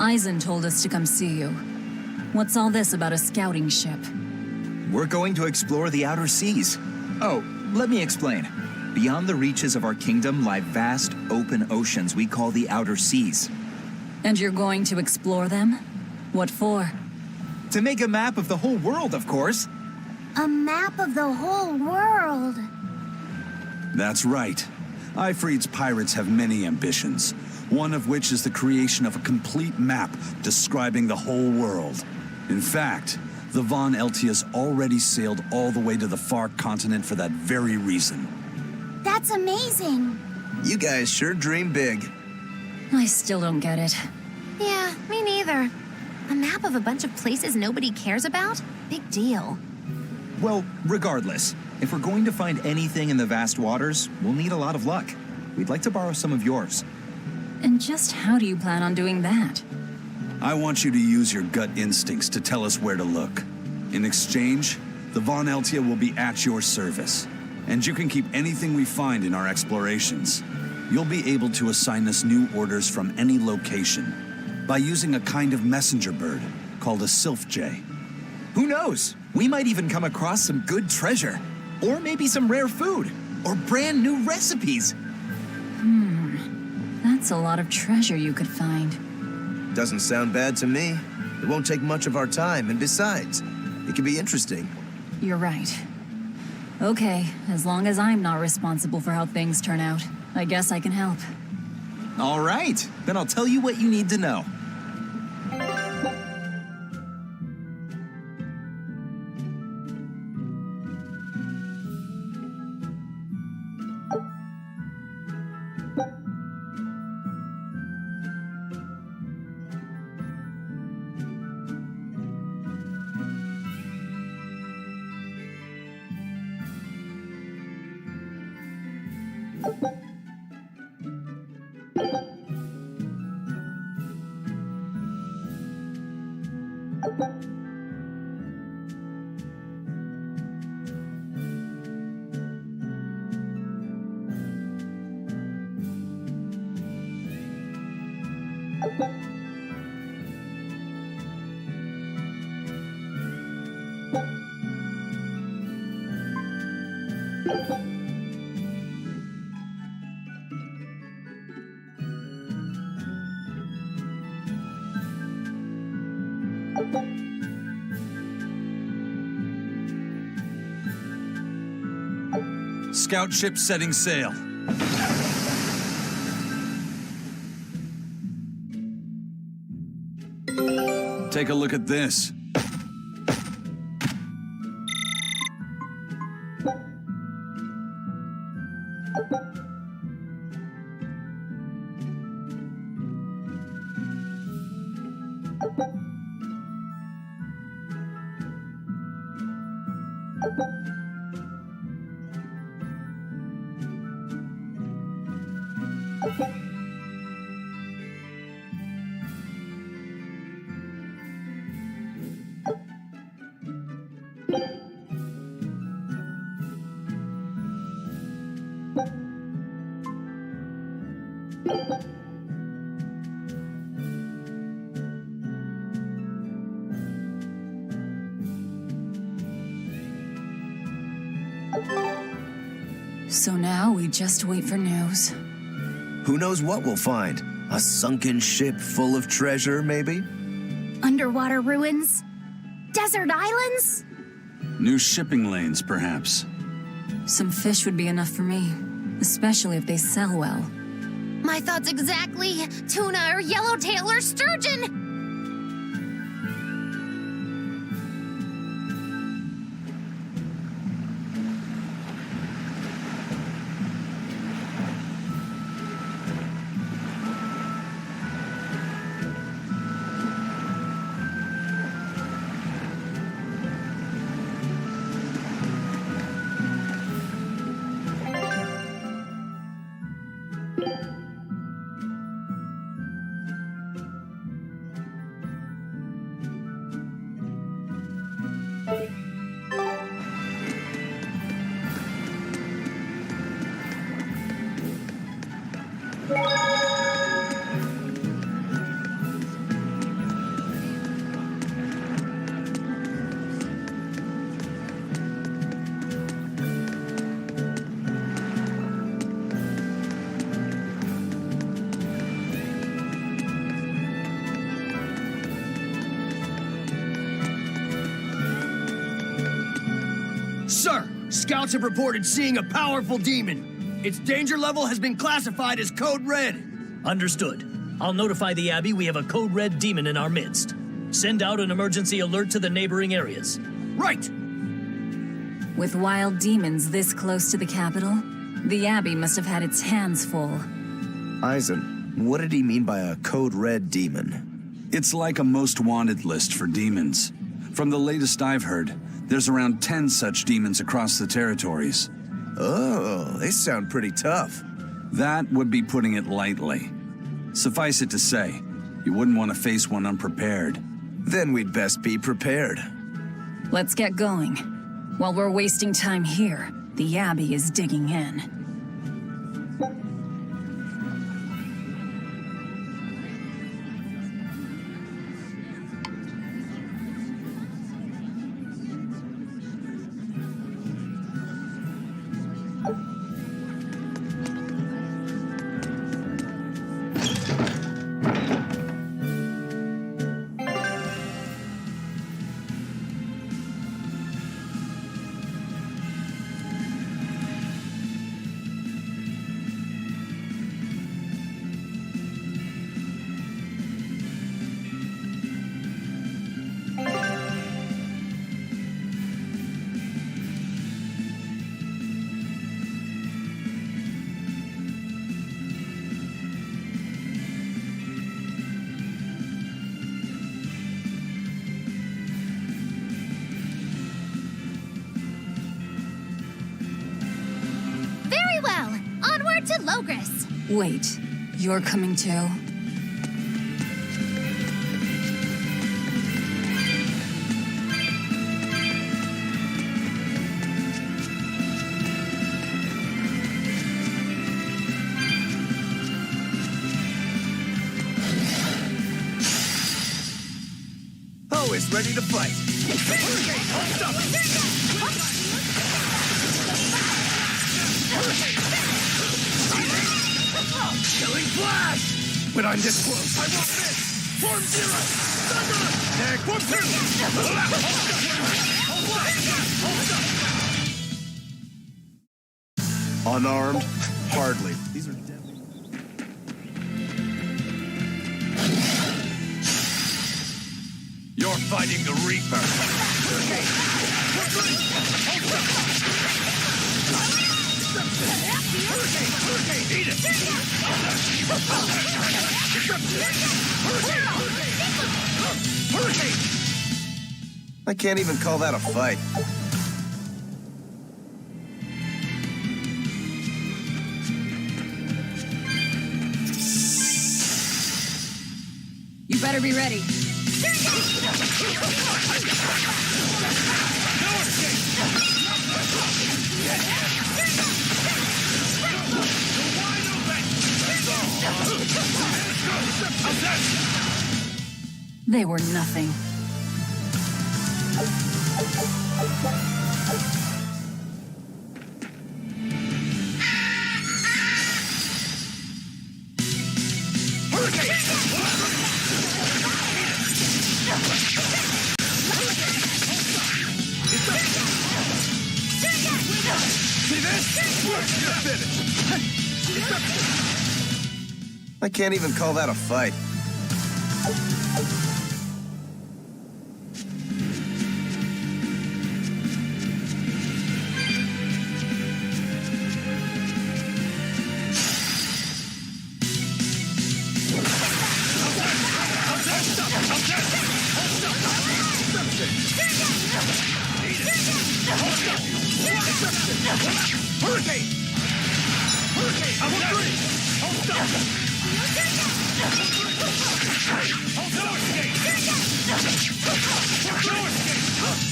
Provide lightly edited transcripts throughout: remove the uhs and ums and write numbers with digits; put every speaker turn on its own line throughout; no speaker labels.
Eisen told us to come see you. What's all this about a scouting ship?
We're going to explore the outer seas. Oh, let me explain. Beyond the reaches of our kingdom lie vast, open oceans we call the outer seas.
And you're going to explore them? What for?
To make a map of the whole world, of course.
A map of the whole world.
That's right. Ifrit's pirates have many ambitions, one of which is the creation of a complete map describing the whole world. In fact, the Von Eltias already sailed all the way to the far continent for that very reason.
That's amazing.
You guys sure dream big.
I still don't get it.
Yeah, me neither. A map of a bunch of places nobody cares about? Big deal.
Well, regardless, if we're going to find anything in the vast waters, we'll need a lot of luck. We'd like to borrow some of yours.
And just how do you plan on doing that?
I want you to use your gut instincts to tell us where to look. In exchange, the Von Eltia will be at your service, and you can keep anything we find in our explorations. You'll be able to assign us new orders from any location by using a kind of messenger bird called a sylph jay.
Who knows? We might even come across some good treasure. Or maybe some rare food. Or brand new recipes.
That's a lot of treasure you could find.
Doesn't sound bad to me. It won't take much of our time, and besides, it could be interesting.
You're right. Okay, as long as I'm not responsible for how things turn out, I guess I can help.
All right, then I'll tell you what you need to know.
Scout ship setting sail. Take a look at this.
So now we just wait for news.
Who knows what we'll find? A sunken ship full of treasure, maybe?
Underwater ruins? Desert islands?
New shipping lanes, perhaps.
Some fish would be enough for me, especially if they sell well.
My thoughts exactly. Tuna or yellowtail or sturgeon.
Sir, scouts have reported seeing a powerful demon. Its danger level has been classified as Code Red.
Understood. I'll notify the Abbey we have a Code Red demon in our midst. Send out an emergency alert to the neighboring areas.
Right!
With wild demons this close to the capital, the Abbey must have had its hands full.
Eisen, what did he mean by a Code Red demon?
It's like a most wanted list for demons. From the latest I've heard, there's around 10 such demons across the territories.
Oh, they sound pretty tough.
That would be putting it lightly. Suffice it to say, you wouldn't want to face one unprepared.
Then we'd best be prepared.
Let's get going. While we're wasting time here, the Abbey is digging in.
Very well. Onward to Logris.
Wait, you're coming too?
Always ready to fight.
Killing flash! When I'm this close, I won't miss! Form zero! Thunder! Tag form two!
Unarmed? Hardly. These are deadly.
You're fighting the Reaper! Eat it!
I can't even call that a fight.
You better be ready. They were nothing.
I can't even call that a fight.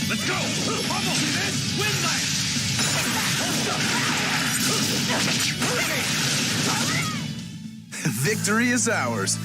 Let's go! Almost see this! Win that!
Victory is ours.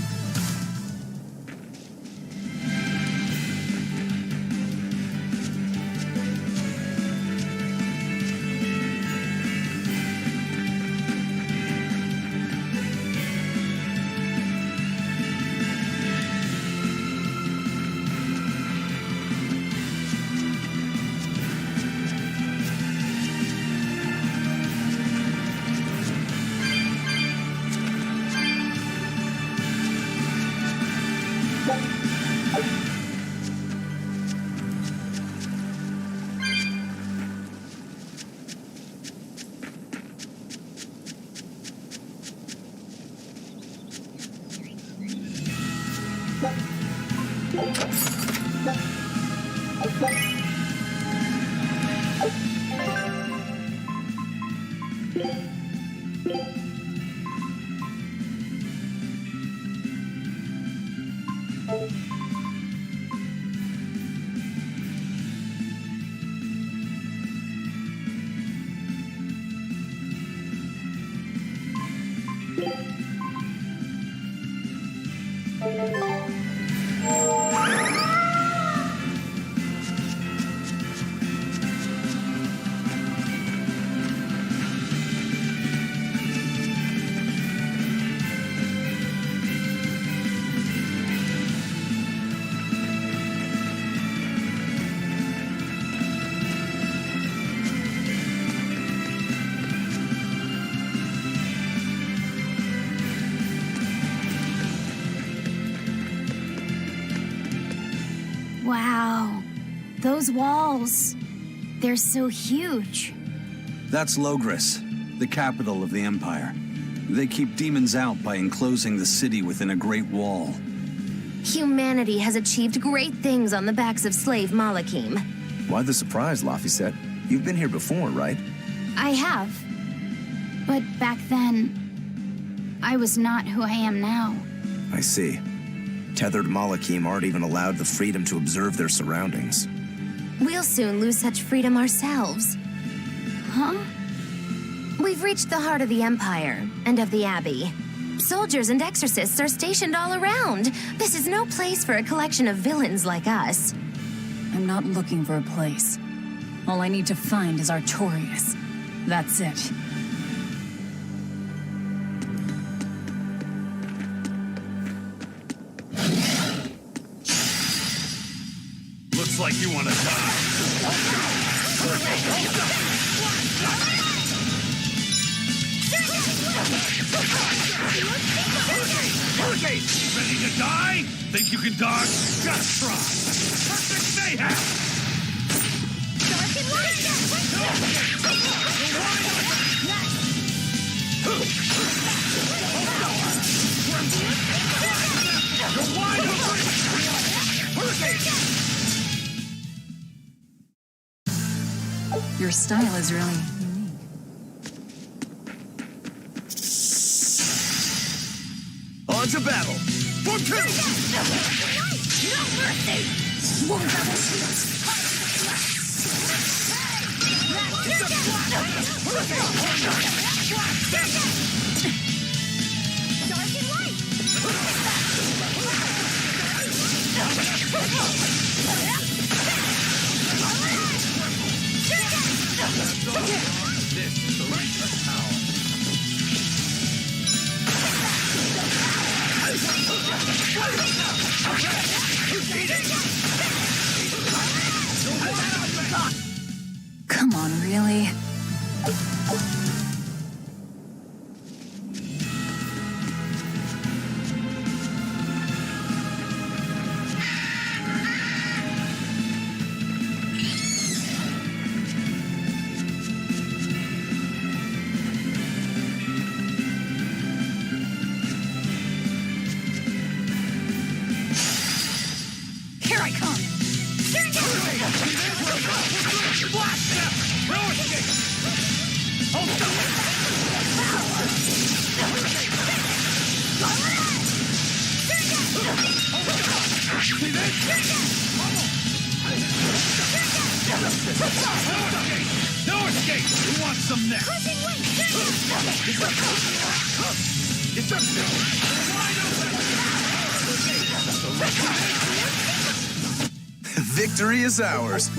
Wow. Those walls. They're so huge.
That's Logris, the capital of the Empire. They keep demons out by enclosing the city within a great wall.
Humanity has achieved great things on the backs of slave Malakim.
Why the surprise, Laphicet? You've been here before, right?
I have. But back then, I was not who I am now.
I see. Tethered Malakim aren't even allowed the freedom to observe their surroundings.
We'll soon lose such freedom ourselves.
Huh?
We've reached the heart of the Empire and of the Abbey. Soldiers and exorcists are stationed all around. This is no place for a collection of villains like us.
I'm not looking for a place. All I need to find is Artorias. That's it.
Looks like you want to die. Hurricane! Ready to die? Think you can dodge? Just try. Perfect mayhem! You're wide open! Hurricane!
Your style is really unique.
On to battle!
For two!
No mercy! Won't double shields! Dark and light!
This is the Reaper's power.
Come on, really?
Here I come!
Blast them! No escape! Hold up! See this? No escape! Who wants some next? It's up to wide open!
Victory is ours.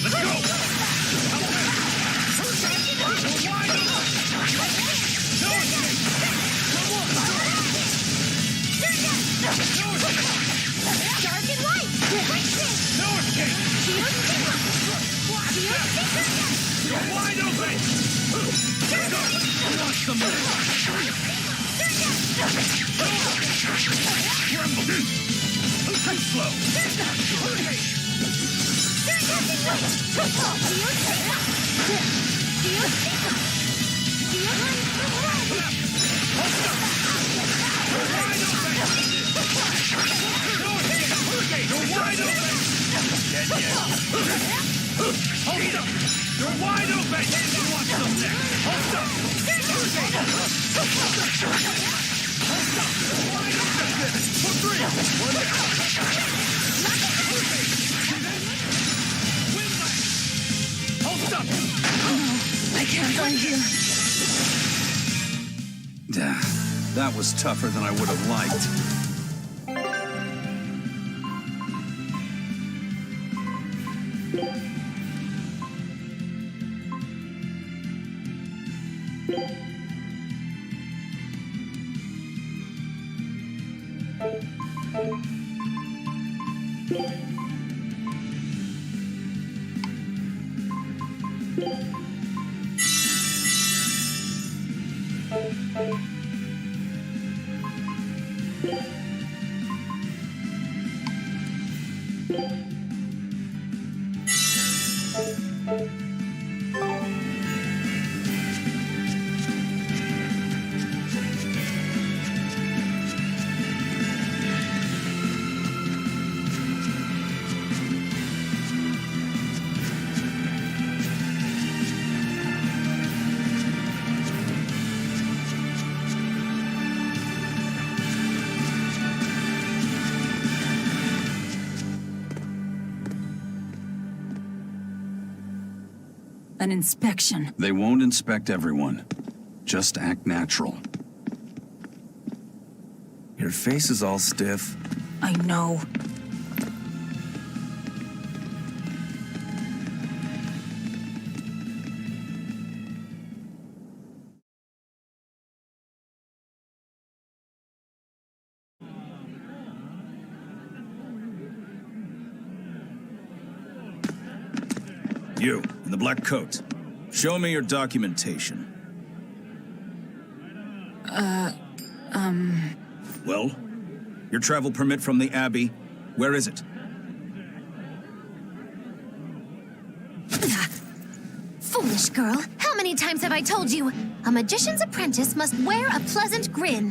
Let's go!
Dark and light!
No escape! You're wide open! Who wants some more? Tremble! Too slow! Wide open! No escape! wide open! Get Hold up! You're wide open! You want some next? Hold up! Hold up! Wide open! For 3! 1 down! Win that! Hold up!
I can't find you.
That was tougher than I would have liked.
An inspection.
They won't inspect everyone. Just act natural.
Your face is all stiff.
I know.
You, in the black coat. Show me your documentation. Well? Your travel permit from the Abbey, where is it?
Foolish girl, how many times have I told you? A magician's apprentice must wear a pleasant grin.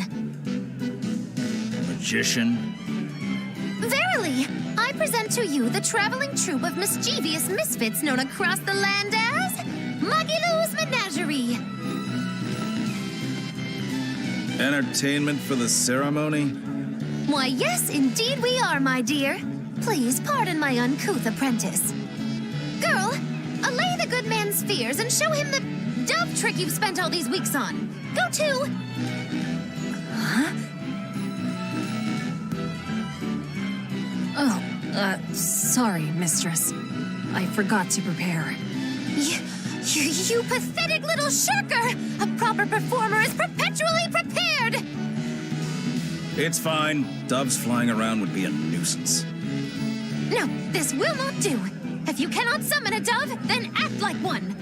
Magician?
Verily, I present to you the traveling troupe of mischievous misfits known across the land as Magilou's Menagerie.
Entertainment for the ceremony?
Why, yes, indeed we are, my dear. Please pardon my uncouth apprentice. Girl, allay the good man's fears and show him the dove trick you've spent all these weeks on. Go to.
Oh, sorry, mistress. I forgot to prepare.
You pathetic little shirker! A proper performer is perpetually prepared!
It's fine. Doves flying around would be a nuisance.
No, this will not do. If you cannot summon a dove, then act like one.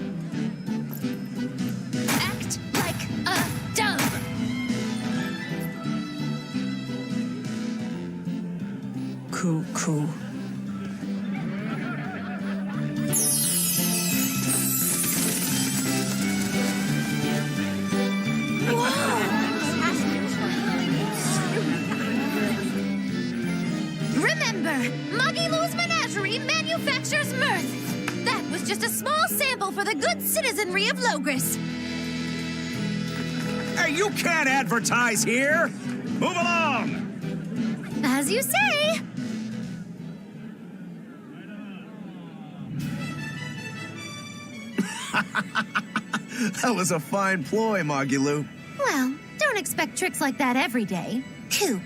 Act like a dove.
Cool.
Remember, Magilou's Menagerie manufactures mirth. That was just a small sample for the good citizenry of Logris.
Hey, you can't advertise here! Move along!
As you say.
That was a fine ploy, Magilou.
Well, don't expect tricks like that every day. Coo.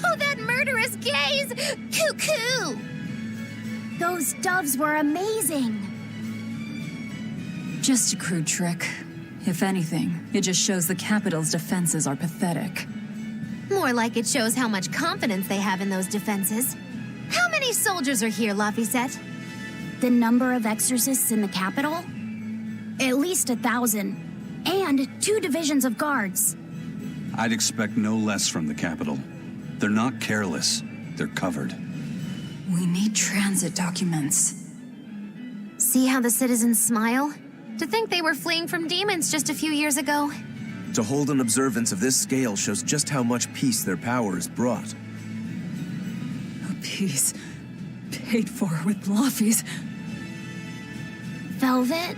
Oh, that murderous gaze! Coo.
Those doves were amazing.
Just a crude trick. If anything, it just shows the capital's defenses are pathetic.
More like it shows how much confidence they have in those defenses. How many soldiers are here, Laphicet?
The number of exorcists in the capital? At least 1,000. And 2 divisions of guards.
I'd expect no less from the capital. They're not careless. They're covered.
We need transit documents.
See how the citizens smile? To think they were fleeing from demons just a few years ago.
To hold an observance of this scale shows just how much peace their power has brought.
peace. Paid for with Bloffies.
Velvet?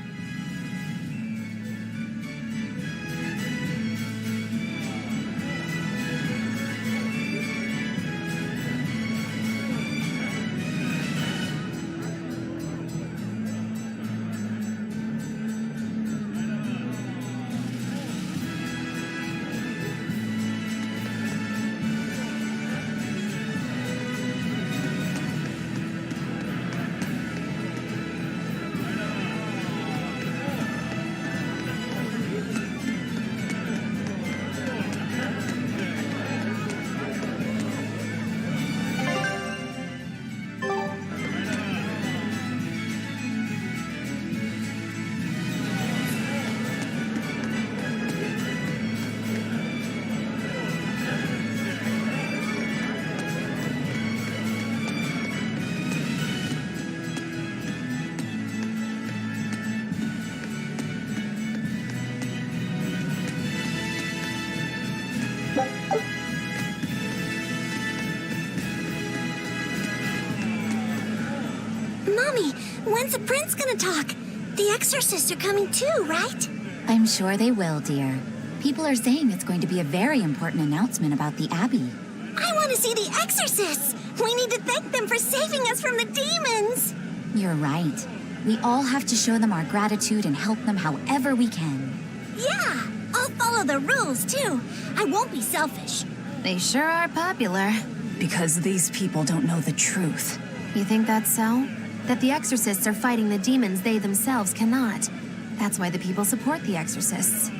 Mommy, when's the prince gonna talk? The exorcists are coming too, right?
I'm sure they will, dear. People are saying it's going to be a very important announcement about the Abbey.
I want to see the exorcists! We need to thank them for saving us from the demons!
You're right. We all have to show them our gratitude and help them however we can.
Yeah, I'll follow the rules too. I won't be selfish.
They sure are popular.
Because these people don't know the truth.
You think that's so? That the exorcists are fighting the demons they themselves cannot. That's why the people support the exorcists.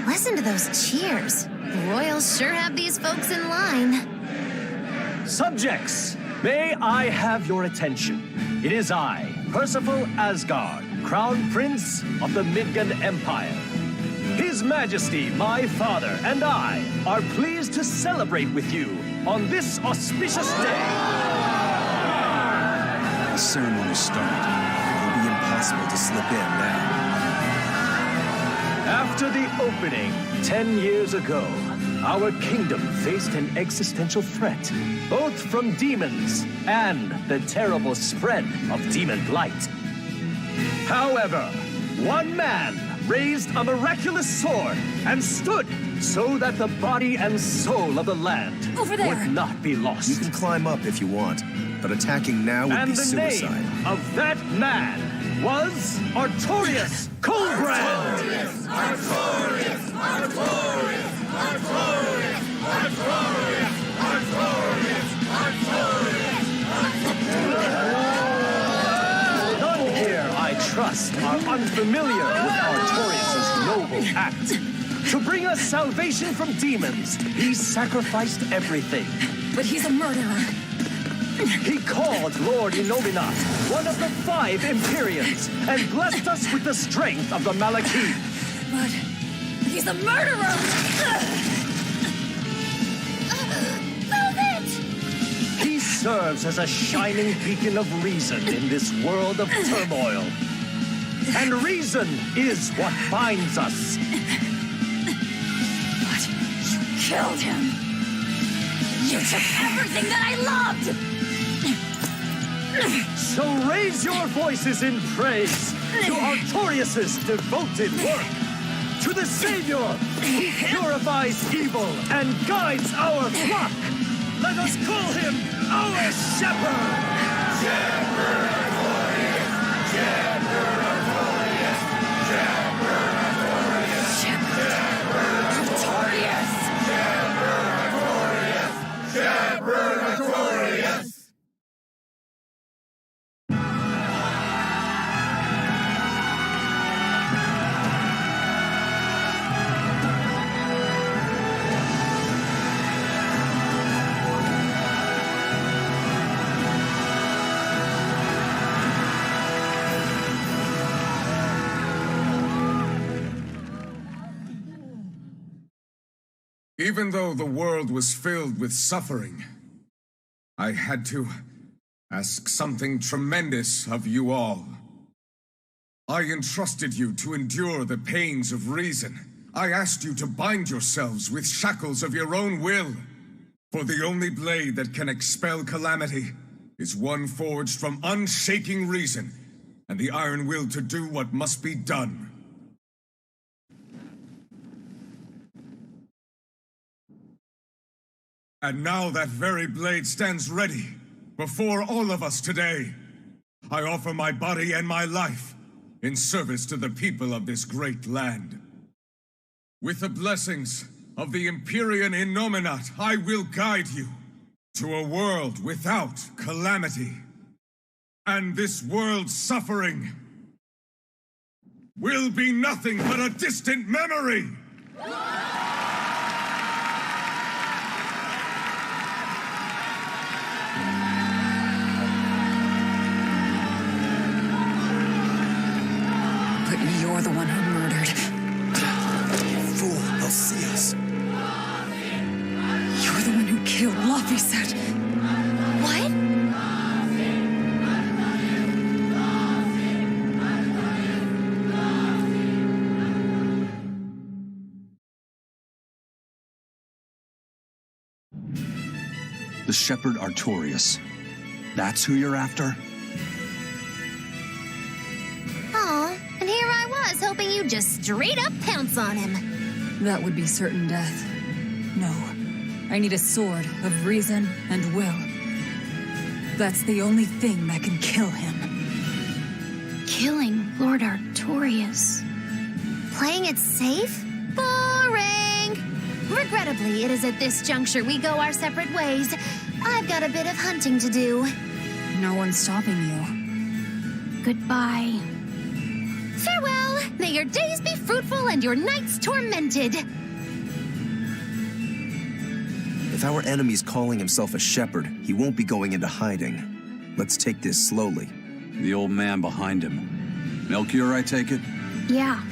Listen to those cheers. The royals sure have these folks in line.
Subjects, may I have your attention? It is I, Percival Asgard, Crown Prince of the Midgard Empire. His Majesty, my father, and I are pleased to celebrate with you on this auspicious day.
The ceremony started. It will be impossible to slip in now.
After the opening, 10 years ago, our kingdom faced an existential threat, both from demons and the terrible spread of demon blight. However, one man raised a miraculous sword and stood so that the body and soul of the land
Over there.
would not be lost.
You can climb up if you want, but attacking now would
And
be
the
suicide.
name of that man was Artorius Coldbrand. None here, I trust, are unfamiliar with Artorius' noble act. To bring us salvation from demons, he sacrificed everything.
But he's a murderer.
He called Lord Innominat, one of the 5 Empyreans, and blessed us with the strength of the Malachim.
But he's a murderer!
Velvet!
He serves as a shining beacon of reason in this world of turmoil. And reason is what binds us.
But you killed him! You took everything that I loved!
So raise your voices in praise to Artorius' devoted work, to the Savior who purifies evil and guides our flock. Let us call him our shepherd. Shepherd Artorius! Shepherd Artorius! Shepherd Artorius! Shepherd Artorius! Shepherd Artorius! Shepherd Artorius!
Even though the world was filled with suffering, I had to ask something tremendous of you all. I entrusted you to endure the pains of reason. I asked you to bind yourselves with shackles of your own will. For the only blade that can expel calamity is one forged from unshaking reason and the iron will to do what must be done. And now that very blade stands ready before all of us today. I offer my body and my life in service to the people of this great land. With the blessings of the Empyrean Innominat, I will guide you to a world without calamity. And this world's suffering will be nothing but a distant memory!
But you're the one who murdered.
Fool, they'll see us.
You're the one who killed Laphicet.
What?
The Shepherd Artorias. That's who you're after?
Aw, and here I was hoping you'd just straight up pounce on him.
That would be certain death. No. I need a sword of reason and will. That's the only thing that can kill him.
Killing Lord Artorias.
Playing it safe? Boring! Regrettably, it is at this juncture we go our separate ways. I've got a bit of hunting to do.
No one's stopping you.
Goodbye.
Farewell! May your days be fruitful and your nights tormented.
If our enemy's calling himself a shepherd, he won't be going into hiding. Let's take this slowly.
The old man behind him. Melchior, I take it?
Yeah.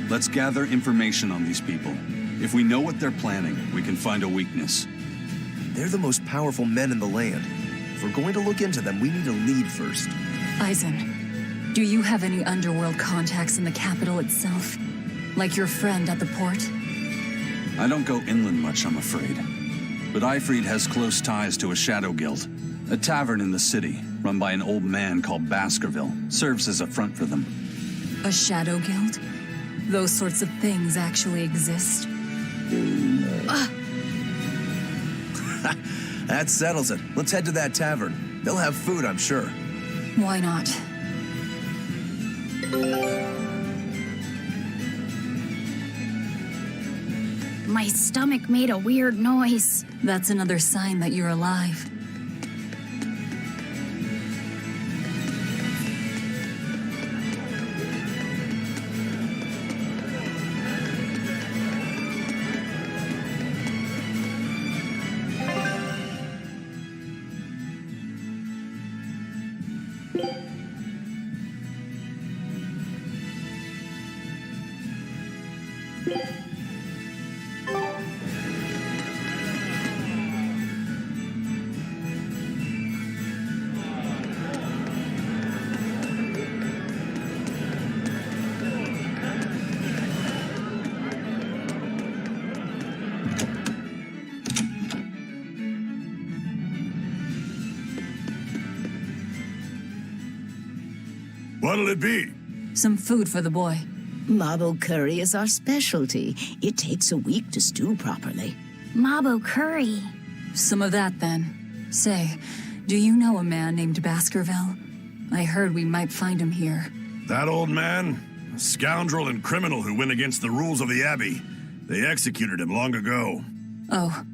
Let's gather information on these people. If we know what they're planning, we can find a weakness.
They're the most powerful men in the land. If we're going to look into them, we need a lead first.
Eisen, do you have any underworld contacts in the capital itself? Like your friend at the port?
I don't go inland much, I'm afraid. But Ifrid has close ties to a shadow guild. A tavern in the city, run by an old man called Baskerville, serves as a front for them.
A shadow guild? Those sorts of things actually exist?
That settles it. Let's head to that tavern. They'll have food, I'm sure.
Why not?
My stomach made a weird noise.
That's another sign that you're alive.
What'll it be?
Some food for the boy.
Mabo curry is our specialty. It takes a week to stew properly.
Mabo curry.
Some of that, then. Say, do you know a man named Baskerville? I heard we might find him here.
That old man? A scoundrel and criminal who went against the rules of the Abbey. They executed him long ago.
Oh.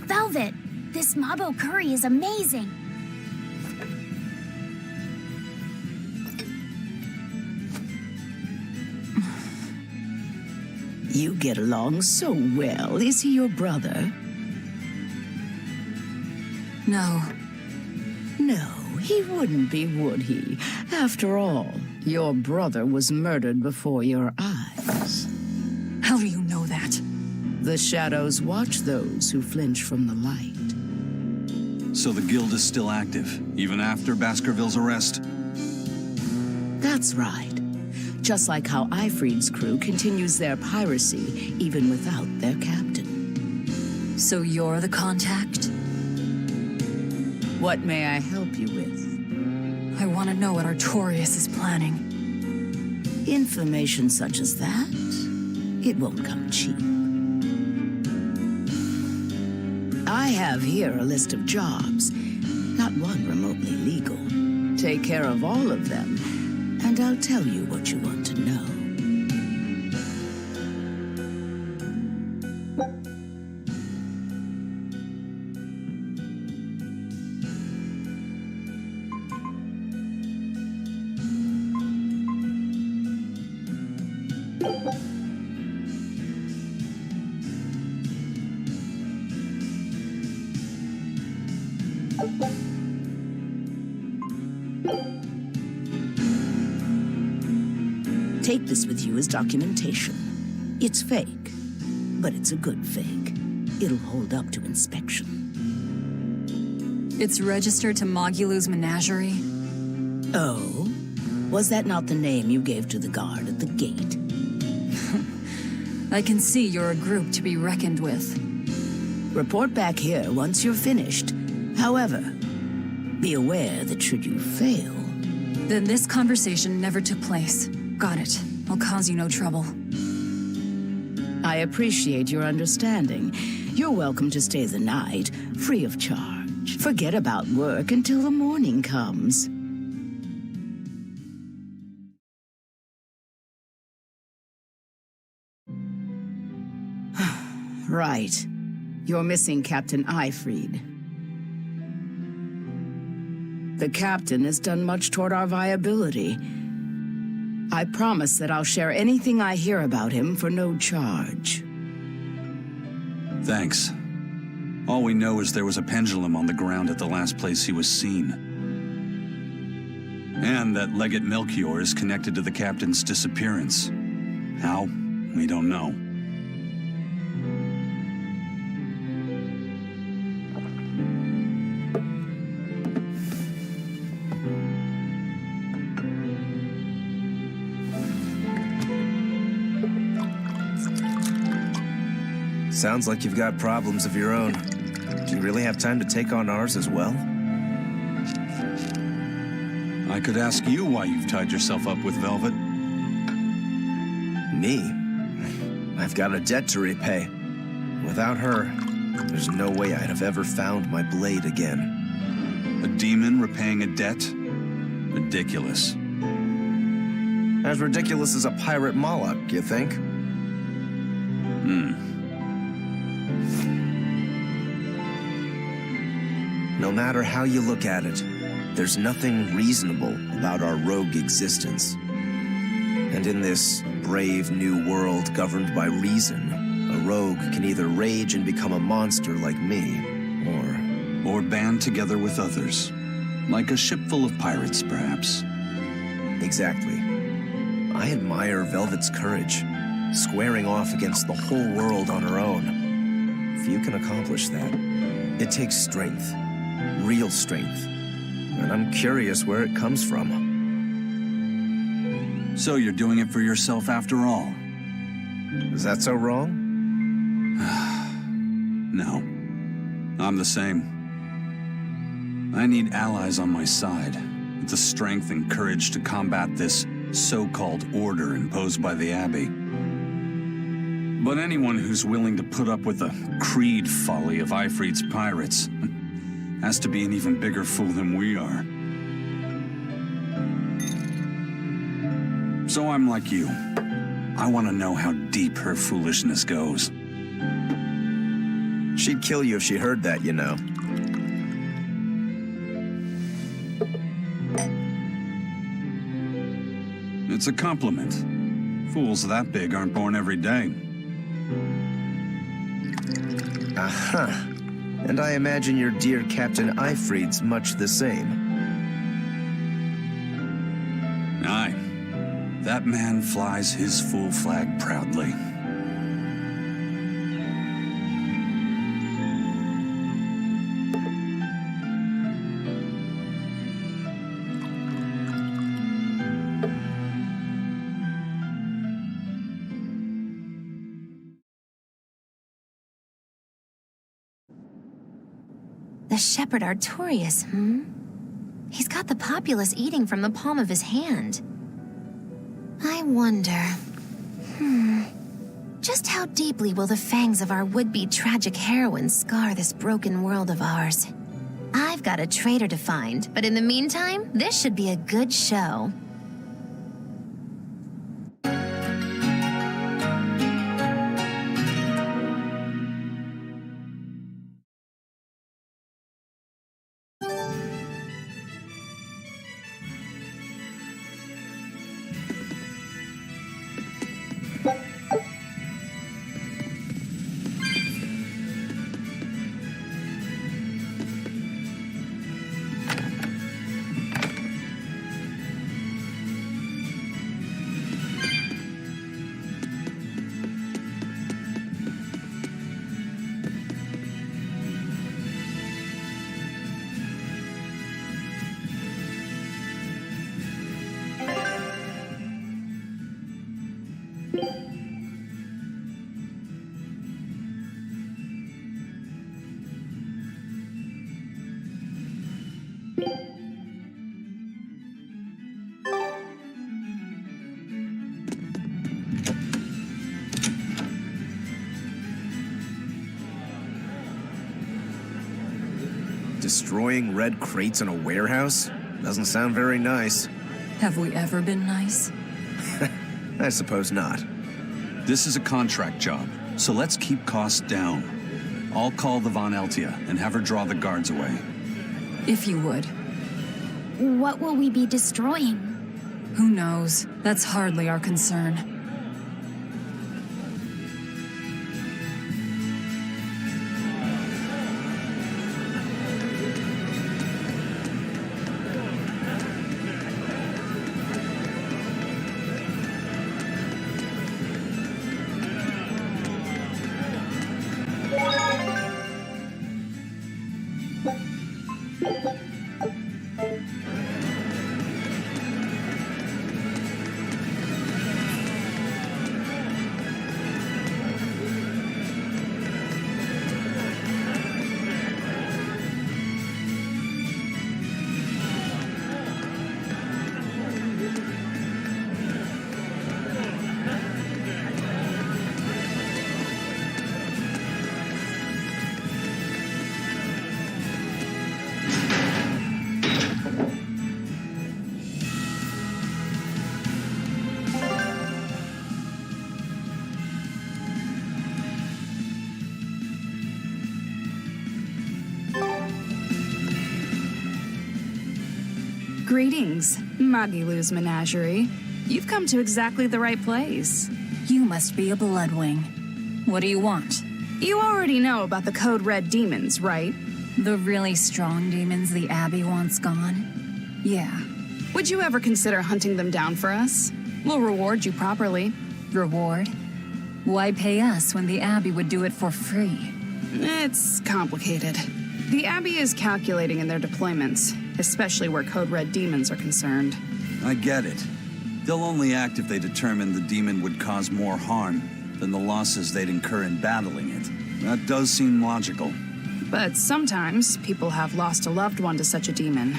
Velvet, this Mabo curry is amazing.
You get along so well. Is he your brother?
No.
No, he wouldn't be, would he? After all, your brother was murdered before your eyes.
How do you know that?
The shadows watch those who flinch from the light.
So the guild is still active, even after Baskerville's arrest?
That's right. Just like how Ifrid's crew continues their piracy, even without their captain.
So you're the contact?
What may I help you with?
I want to know what Artorias is planning.
Information such as that? It won't come cheap. I have here a list of jobs, not one remotely legal. Take care of all of them, and I'll tell you what you want to know. Take this with you as documentation. It's fake, but it's a good fake. It'll hold up to inspection.
It's registered to Mogulu's menagerie?
Oh? Was that not the name you gave to the guard at the gate?
I can see you're a group to be reckoned with.
Report back here once you're finished. However, be aware that should you fail...
Then this conversation never took place. Got it. I'll cause you no trouble.
I appreciate your understanding. You're welcome to stay the night, free of charge. Forget about work until the morning comes. Right. You're missing Captain Ifrid. The captain has done much toward our viability. I promise that I'll share anything I hear about him for no charge.
Thanks. All we know is there was a pendulum on the ground at the last place he was seen. And that Legate Melchior is connected to the captain's disappearance. How? We don't know.
Sounds like you've got problems of your own. Do you really have time to take on ours as well?
I could ask you why you've tied yourself up with Velvet.
Me? I've got a debt to repay. Without her, there's no way I'd have ever found my blade again.
A demon repaying a debt? Ridiculous.
As ridiculous as a pirate Moloch, you think? No matter how you look at it, there's nothing reasonable about our rogue existence. And in this brave new world governed by reason, a rogue can either rage and become a monster like me,
or band together with others. Like a ship full of pirates, perhaps.
Exactly. I admire Velvet's courage, squaring off against the whole world on her own. If you can accomplish that, it takes strength. Real strength. And I'm curious where it comes from.
So you're doing it for yourself after all?
Is that so wrong?
No. I'm the same. I need allies on my side, with the strength and courage to combat this so-called order imposed by the Abbey. But anyone who's willing to put up with the creed folly of Ifrid's pirates has to be an even bigger fool than we are. So I'm like you. I want to know how deep her foolishness goes.
She'd kill you if she heard that, you know.
It's a compliment. Fools that big aren't born every day.
Aha. And I imagine your dear Captain Eifried's much the same.
Aye. That man flies his full flag proudly.
The Shepherd Artorius, He's got the populace eating from the palm of his hand. I wonder... Just how deeply will the fangs of our would-be tragic heroine scar this broken world of ours? I've got a traitor to find, but in the meantime, this should be a good show.
Destroying red crates in a warehouse? Doesn't sound very nice.
Have we ever been nice?
I suppose not.
This is a contract job, so let's keep costs down. I'll call the Von Eltia and have her draw the guards away.
If you would.
What will we be destroying?
Who knows? That's hardly our concern.
Greetings, Magilu's menagerie. You've come to exactly the right place.
You must be a Bloodwing. What do you want?
You already know about the Code Red demons, right?
The really strong demons the Abbey wants gone? Yeah.
Would you ever consider hunting them down for us? We'll reward you properly.
Reward? Why pay us when the Abbey would do it for free?
It's complicated. The Abbey is calculating in their deployments, especially where Code Red demons are concerned.
I get it. They'll only act if they determine the demon would cause more harm than the losses they'd incur in battling it. That does seem logical.
But sometimes people have lost a loved one to such a demon.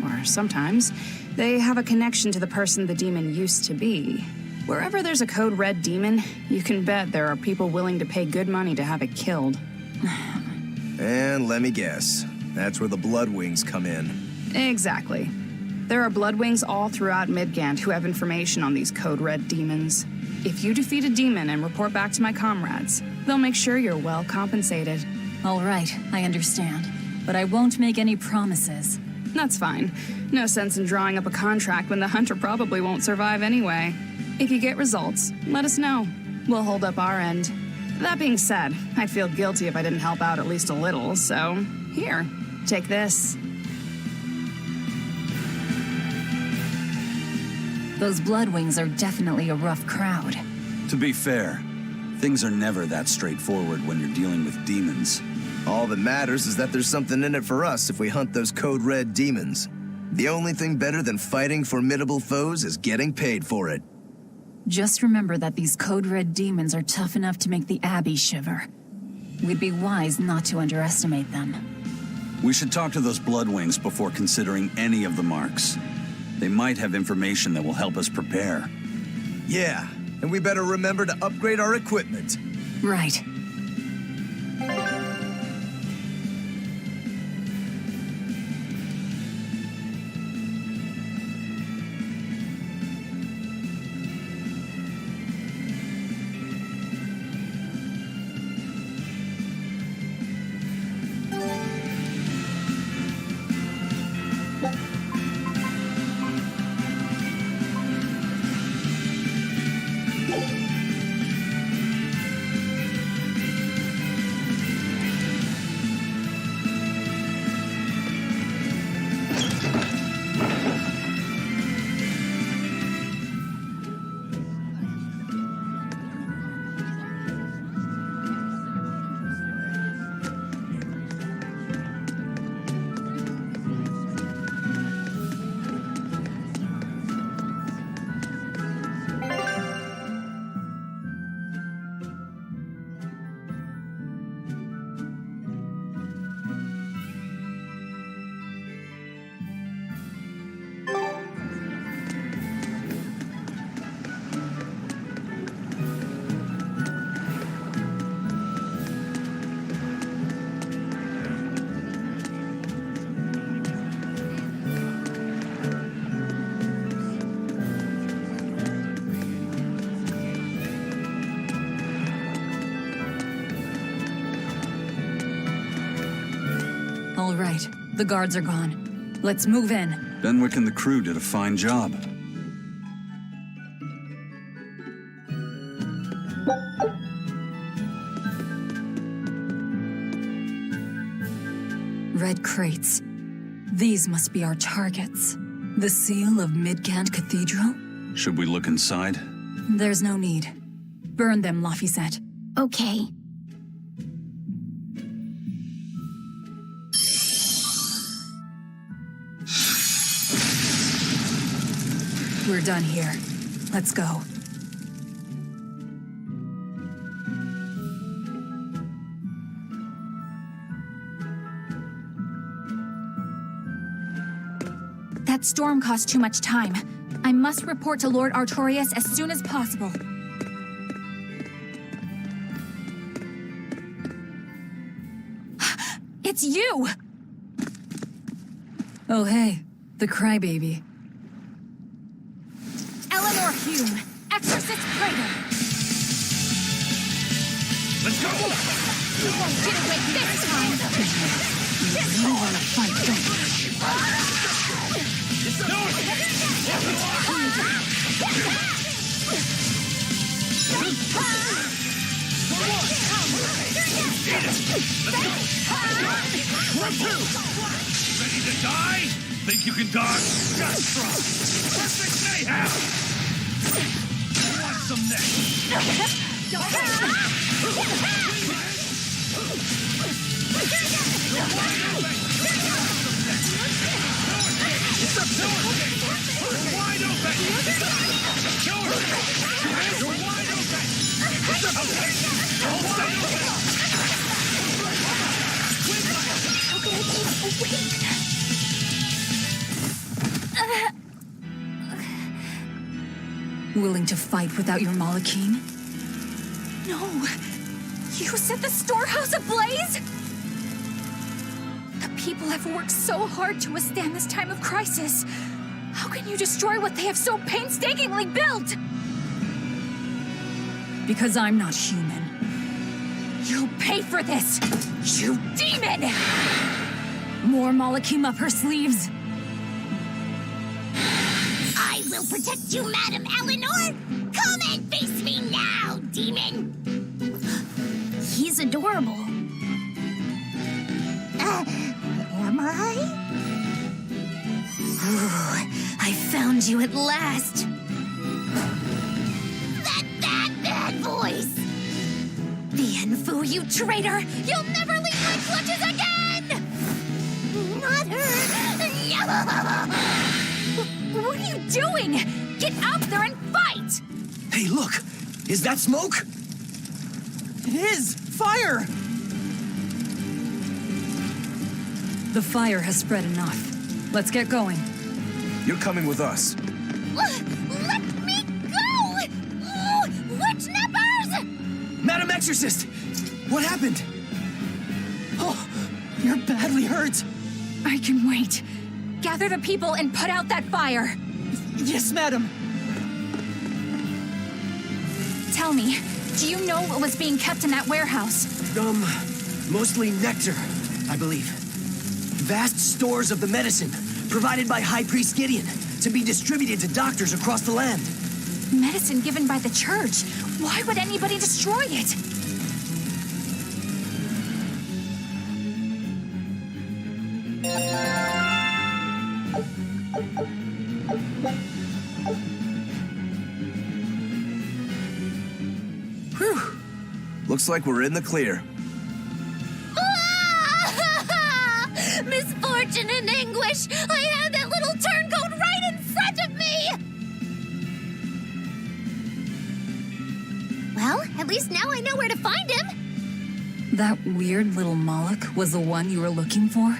Or sometimes they have a connection to the person the demon used to be. Wherever there's a Code Red demon, you can bet there are people willing to pay good money to have it killed.
And let me guess, that's where the Bloodwings come in.
Exactly. There are Bloodwings all throughout Midgand who have information on these Code Red demons. If you defeat a demon and report back to my comrades, they'll make sure you're well compensated.
All right, I understand. But I won't make any promises.
That's fine. No sense in drawing up a contract when the hunter probably won't survive anyway. If you get results, let us know. We'll hold up our end. That being said, I'd feel guilty if I didn't help out at least a little, so here, take this.
Those Bloodwings are definitely a rough crowd.
To be fair, things are never that straightforward when you're dealing with demons.
All that matters is that there's something in it for us if we hunt those Code Red demons. The only thing better than fighting formidable foes is getting paid for it.
Just remember that these Code Red demons are tough enough to make the Abbey shiver. We'd be wise not to underestimate them.
We should talk to those Bloodwings before considering any of the marks. They might have information that will help us prepare.
Yeah, and we better remember to upgrade our equipment.
Right. All right, the guards are gone. Let's move in.
Benwick and the crew did a fine job.
Red crates. These must be our targets. The seal of Midgand Cathedral?
Should we look inside?
There's no need. Burn them, Laphicet.
Okay.
We're done here. Let's go.
That storm cost too much time. I must report to Lord Artorias as soon as possible. It's you!
Oh, hey. The crybaby.
Eleanor Hume, Exorcist Praetor.
Let's go!
You won't get away this time!
You want to fight, don't you?
Ready to die? Think you can dodge? Just try. Perfect mayhem! Want some next? It's a killer! You're wide open! Killer! You're wide open! It's a killer! You're wide open!
How can I keep awake?
Willing to fight without your Malachine?
No! You set the storehouse ablaze?! The people have worked so hard to withstand this time of crisis. How can you destroy what they have so painstakingly built?
Because I'm not human.
You'll pay for this, you demon!
More Malachim up her sleeves.
I will protect you, Madam Eleanor! Come and face me now, demon!
looks adorable.
Am I?
Ooh, I found you at last. That bad voice! Bienfu, you traitor! You'll never leave my clutches again!
Not her!
What are you doing? Get out there and fight!
Hey, look! Is that smoke?
It is! Fire!
The fire has spread enough. Let's get going.
You're coming with us.
Let me go! Oh, witch nippers!
Madam Exorcist! What happened?
Oh, you're badly hurt.
I can wait. Gather the people and put out that fire.
Yes, madam.
Tell me, do you know what was being kept in that warehouse?
Mostly nectar, I believe. Vast stores of the medicine provided by High Priest Gideon to be distributed to doctors across the land.
Medicine given by the church. Why would anybody destroy it?
Whew. Looks like we're in the clear.
Misfortune and anguish! I had that little turncoat right in front of me! Well, at least now I know where to find him.
That weird little Moloch was the one you were looking for?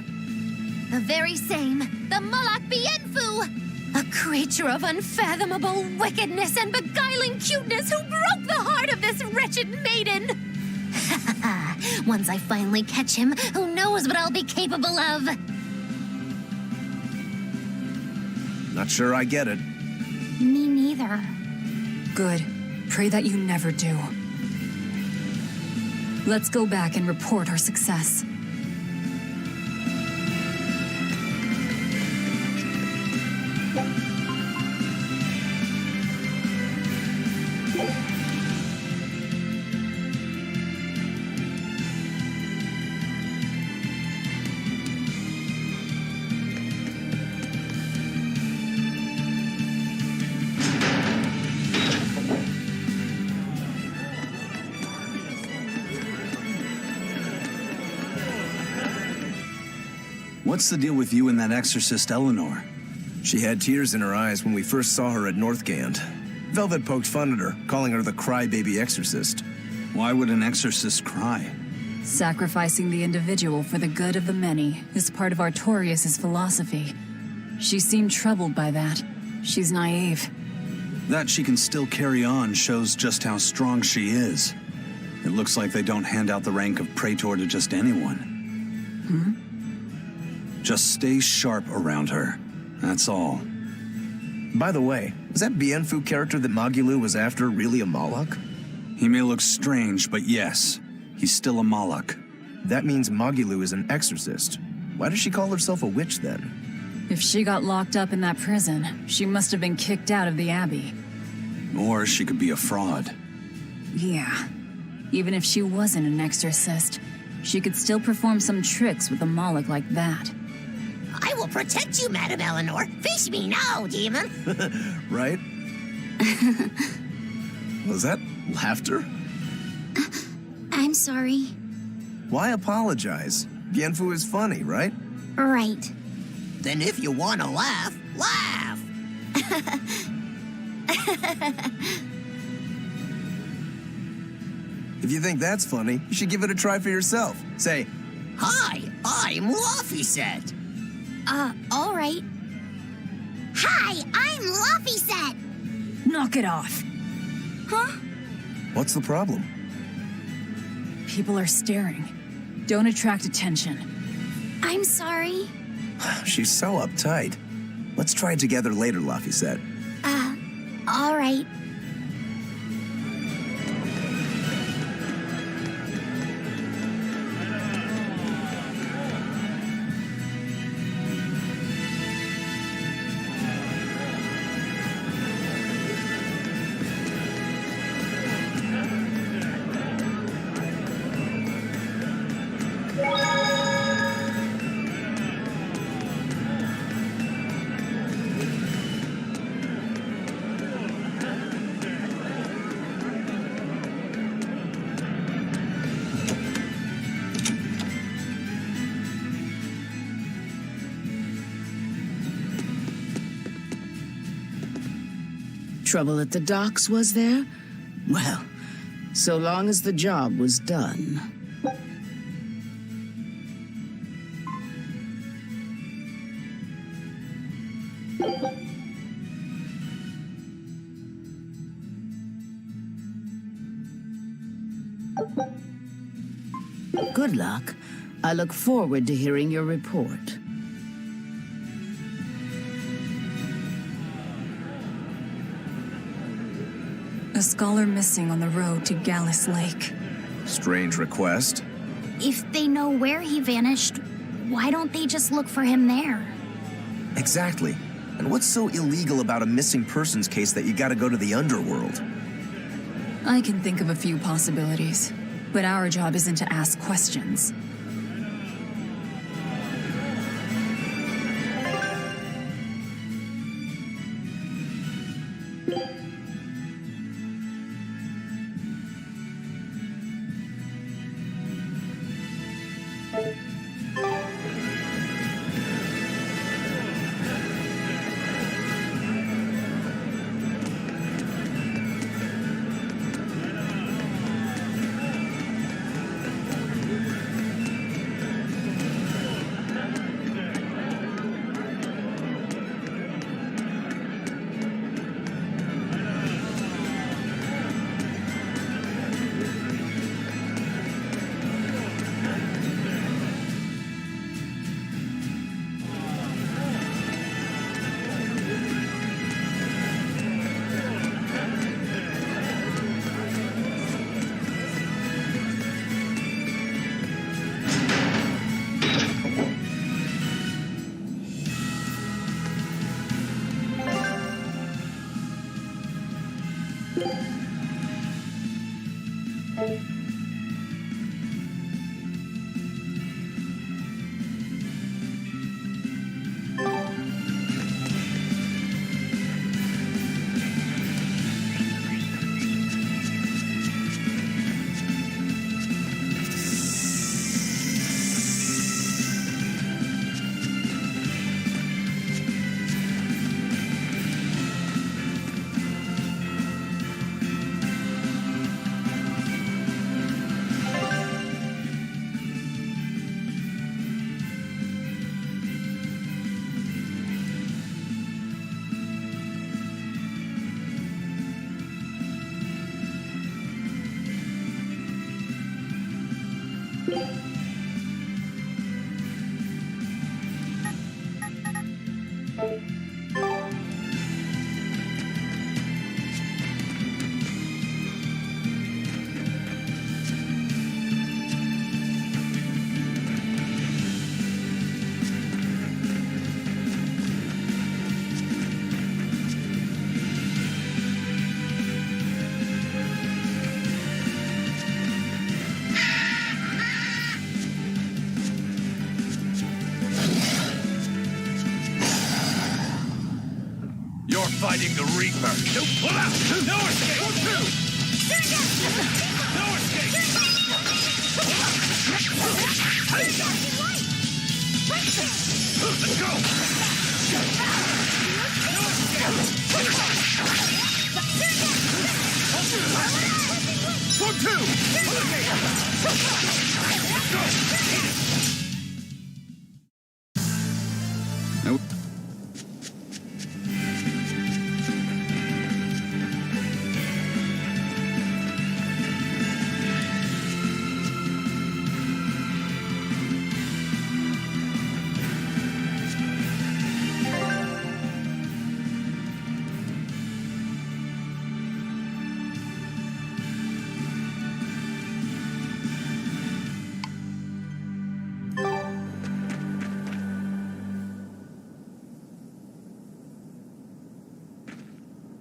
The very same. The Moloch Bienfu! A creature of unfathomable wickedness and beguiling cuteness who broke the heart of this wretched maiden! Once I finally catch him, who knows what I'll be capable of?
Not sure I get it.
Me neither.
Good. Pray that you never do. Let's go back and report our success.
What's the deal with you and that exorcist Eleanor?
She had tears in her eyes when we first saw her at Northgand. Velvet poked fun at her, calling her the crybaby exorcist.
Why would an exorcist cry?
Sacrificing the individual for the good of the many is part of Artorias' philosophy. She seemed troubled by that. She's naive.
That she can still carry on shows just how strong she is. It looks like they don't hand out the rank of Praetor to just anyone. Just stay sharp around her. That's all.
By the way, was that Bienfu character that Magulu was after really a Moloch?
He may look strange, but yes, he's still a Moloch.
That means Magulu is an exorcist. Why does she call herself a witch then?
If she got locked up in that prison, she must have been kicked out of the Abbey.
Or she could be a fraud.
Yeah. Even if she wasn't an exorcist, she could still perform some tricks with a Moloch like that.
I will protect you, Madam Eleanor. Face me now, demon.
Right? Was that laughter?
I'm sorry.
Why apologize? Bienfu is funny, right?
Right.
Then if you want to laugh, laugh.
If you think that's funny, you should give it a try for yourself. Say,
Hi, I'm Laufeyset.
All right. Hi, I'm Laufeyset.
Knock it off.
Huh?
what's the problem?
People are staring. Don't attract attention.
I'm sorry.
She's so uptight. Let's try it together later, Laufeyset.
All right.
Trouble at the docks, was there? Well, so long as the job was done. Good luck. I look forward to hearing your report.
A scholar missing on the road to Gallus Lake.
Strange request.
If they know where he vanished, why don't they just look for him there?
Exactly. And what's so illegal about a missing persons case that you gotta go to the underworld?
I can think of a few possibilities, but our job isn't to ask questions.
Fighting the Reaper. No pull out! No escape! No escape! Let's go! One, two! Let's go! Nope.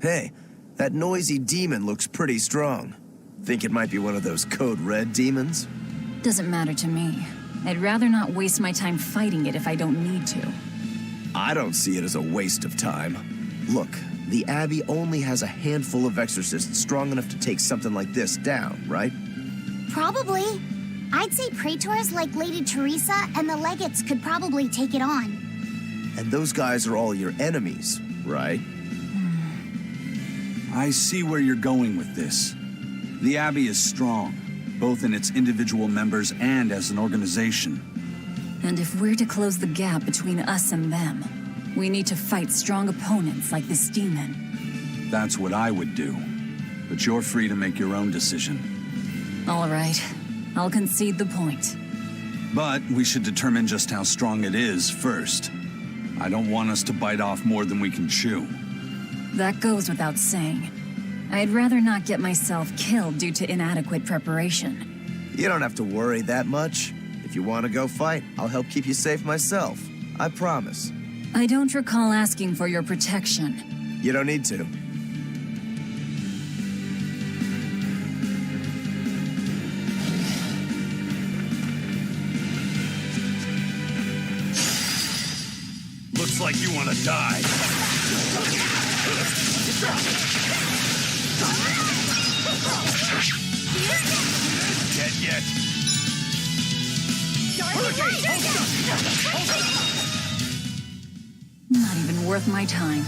Hey, that noisy demon looks pretty strong. Think it might be one of those Code Red demons?
Doesn't matter to me. I'd rather not waste my time fighting it if I don't need to.
I don't see it as a waste of time. Look, the Abbey only has a handful of exorcists strong enough to take something like this down, right?
Probably. I'd say praetors like Lady Teresa and the legates could probably take it on.
And those guys are all your enemies, right?
I see where you're going with this. The Abbey is strong, both in its individual members and as an organization.
And if we're to close the gap between us and them, we need to fight strong opponents like this demon.
That's what I would do. But you're free to make your own decision.
All right. I'll concede the point.
But we should determine just how strong it is first. I don't want us to bite off more than we can chew.
That goes without saying. I'd rather not get myself killed due to inadequate preparation.
You don't have to worry that much. If you want to go fight, I'll help keep you safe myself. I promise.
I don't recall asking for your protection.
You don't need to.
Looks like you want to die. Dead yet?
Not even worth my time.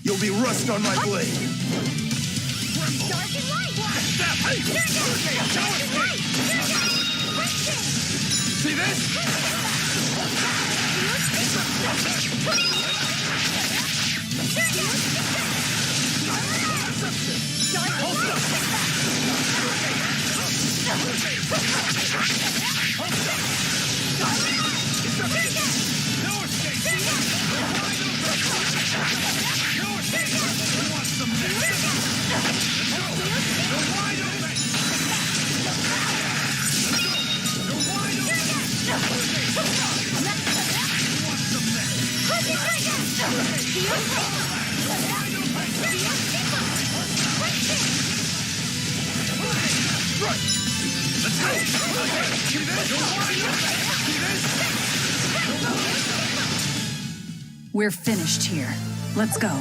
You'll be rust on my blade.
Dark and light!
See this?
We're finished here. Let's go.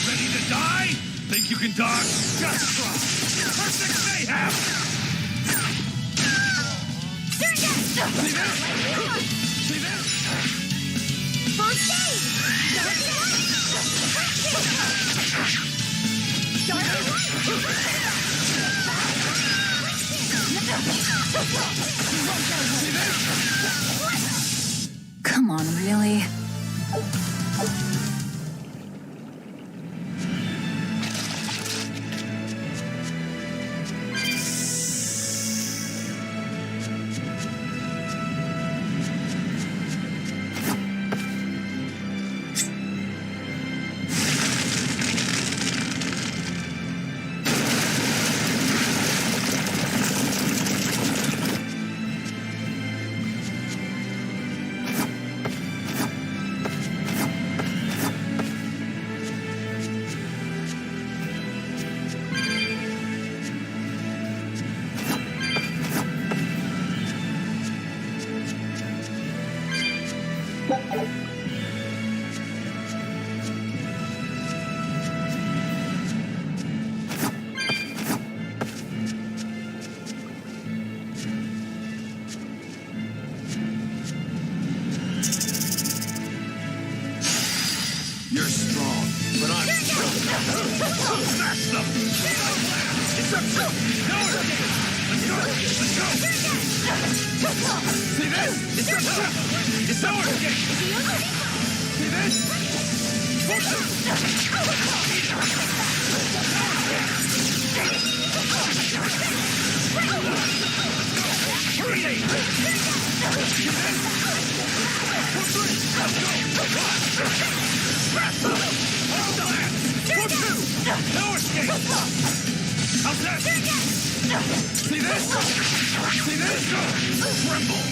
Ready to die? Think you can dodge? Just try. Perfect mayhem! See this? See this?
First aid!
Come on, really?
You're strong, but I'm strong. Smash them! It's up to no escape! Let's go! Let's go! See this? It's up to it's no escape! See this? No escape! How's that? See this? See this? Tremble!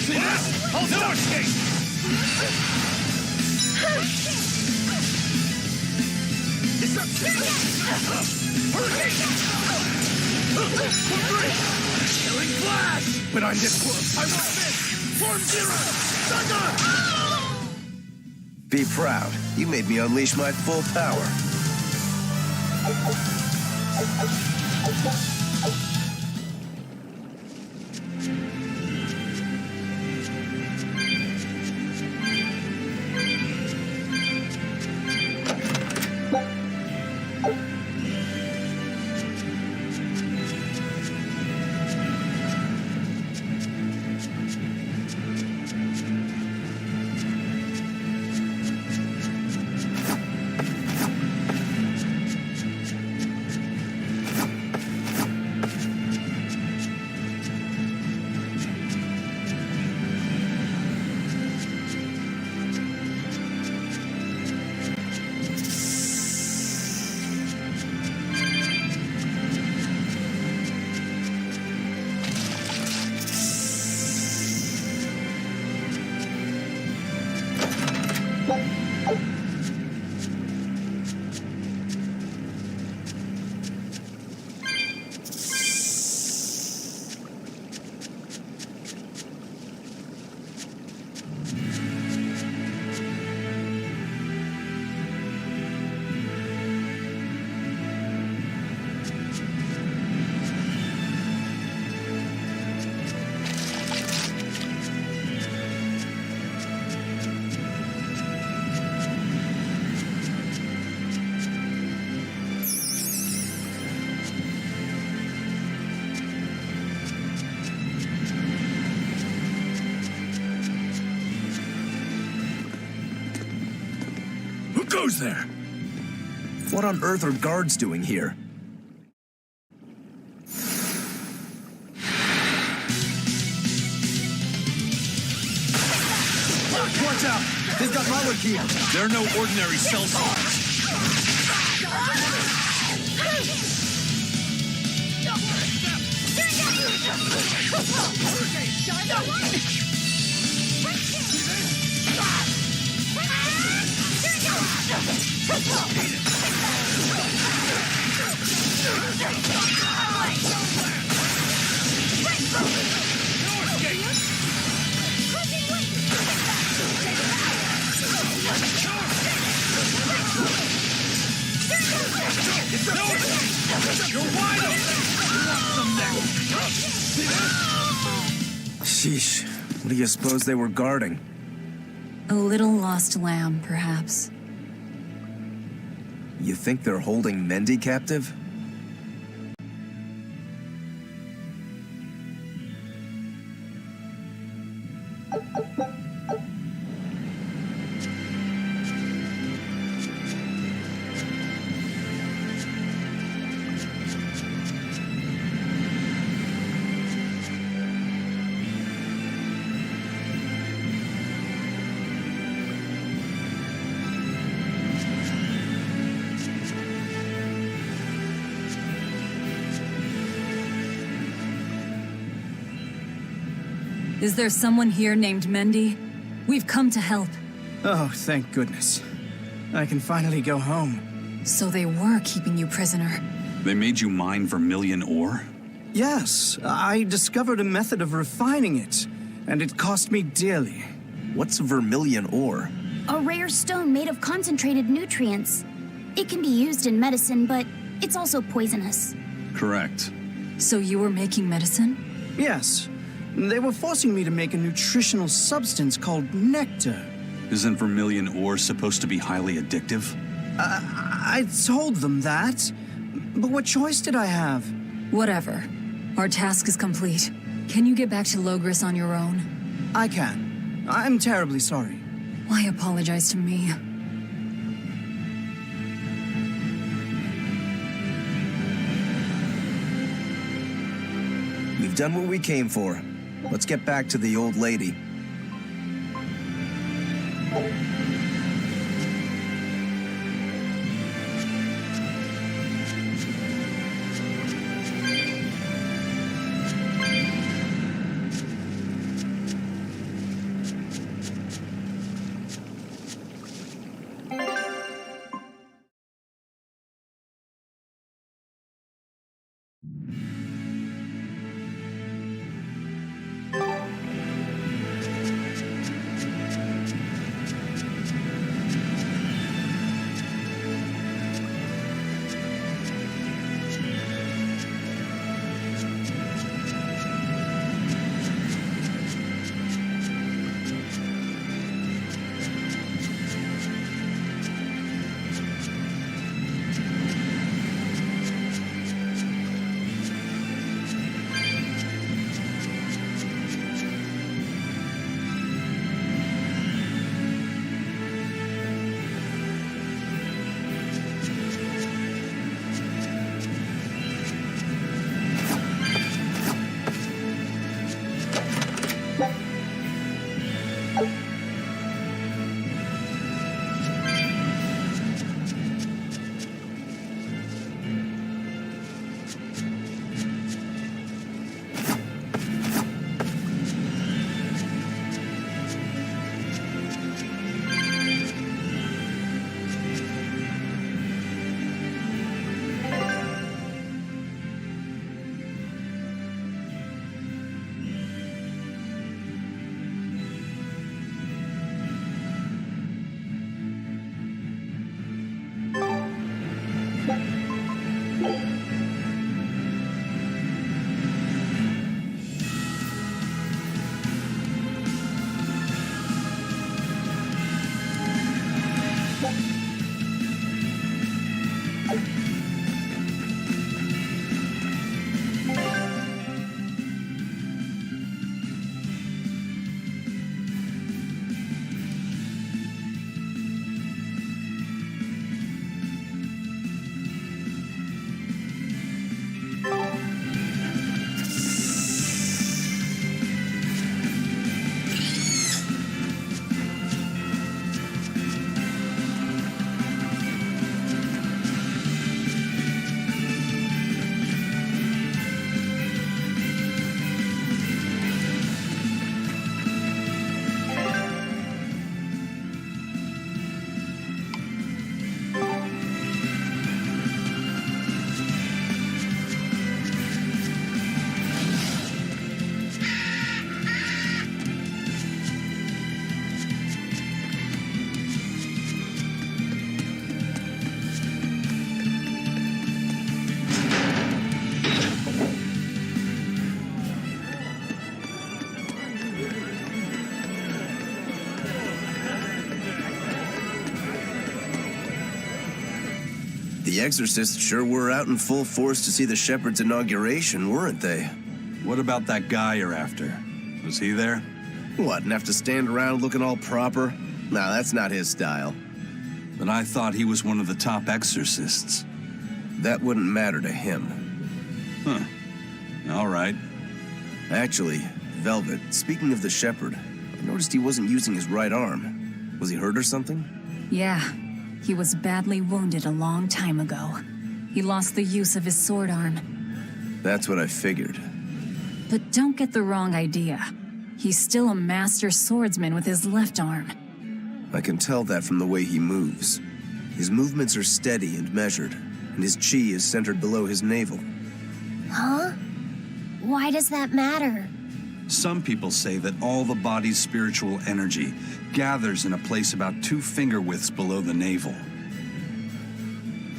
See this? No escape! It's up! Killing flash! But I'm this close. I want this! Form Zero! Thunder!
Be proud. You made me unleash my full power.
Goes there?
What on earth are guards doing here?
Watch out! They've got molecules!
They're no ordinary cell swarms.
Sheesh. What do you suppose they were guarding?
A little lost lamb, perhaps.
You think they're holding Mendy captive?
Is there someone here named Mendy? We've come to help.
Oh, thank goodness. I can finally go home.
So they were keeping you prisoner.
They made you mine vermilion ore?
Yes, I discovered a method of refining it, and it cost me dearly.
What's vermilion ore?
A rare stone made of concentrated nutrients. It can be used in medicine, but it's also poisonous.
Correct.
So you were making medicine?
Yes. They were forcing me to make a nutritional substance called nectar.
Isn't vermilion ore supposed to be highly addictive?
I told them that, but what choice did I have?
Whatever. Our task is complete. Can you get back to Logris on your own?
I can. I'm terribly sorry.
Why apologize to me?
We've done what we came for. Let's get back to the old lady. The exorcists sure were out in full force to see the Shepherd's inauguration, weren't they?
What about that guy you're after? Was he there?
What, and have to stand around looking all proper? Nah, that's not his style.
But I thought he was one of the top exorcists.
That wouldn't matter to him.
Huh. All right.
Actually, Velvet, speaking of the Shepherd, I noticed he wasn't using his right arm. Was he hurt or something?
Yeah. He was badly wounded a long time ago. He lost the use of his sword arm.
That's what I figured.
But don't get the wrong idea. He's still a master swordsman with his left arm.
I can tell that from the way he moves. His movements are steady and measured, and his chi is centered below his navel.
Huh? Why does that matter?
Some people say that all the body's spiritual energy gathers in a place about 2 finger widths below the navel.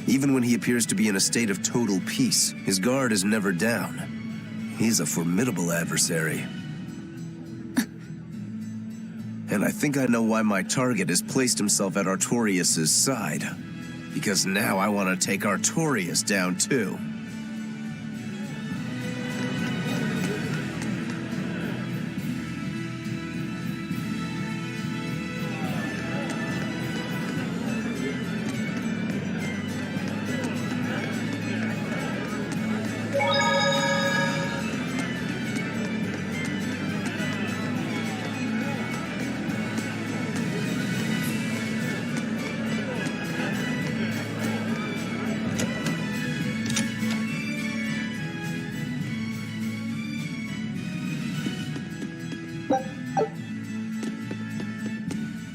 Even when he appears to be in a state of total peace, his guard is never down. He's a formidable adversary. And I think I know why my target has placed himself at Artorias' side. Because now I want to take Artorias down too.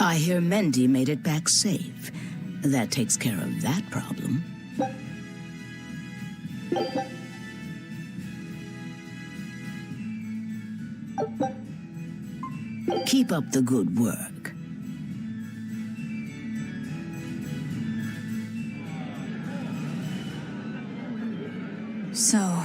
I hear Mendy made it back safe. That takes care of that problem. Keep up the good work.
So,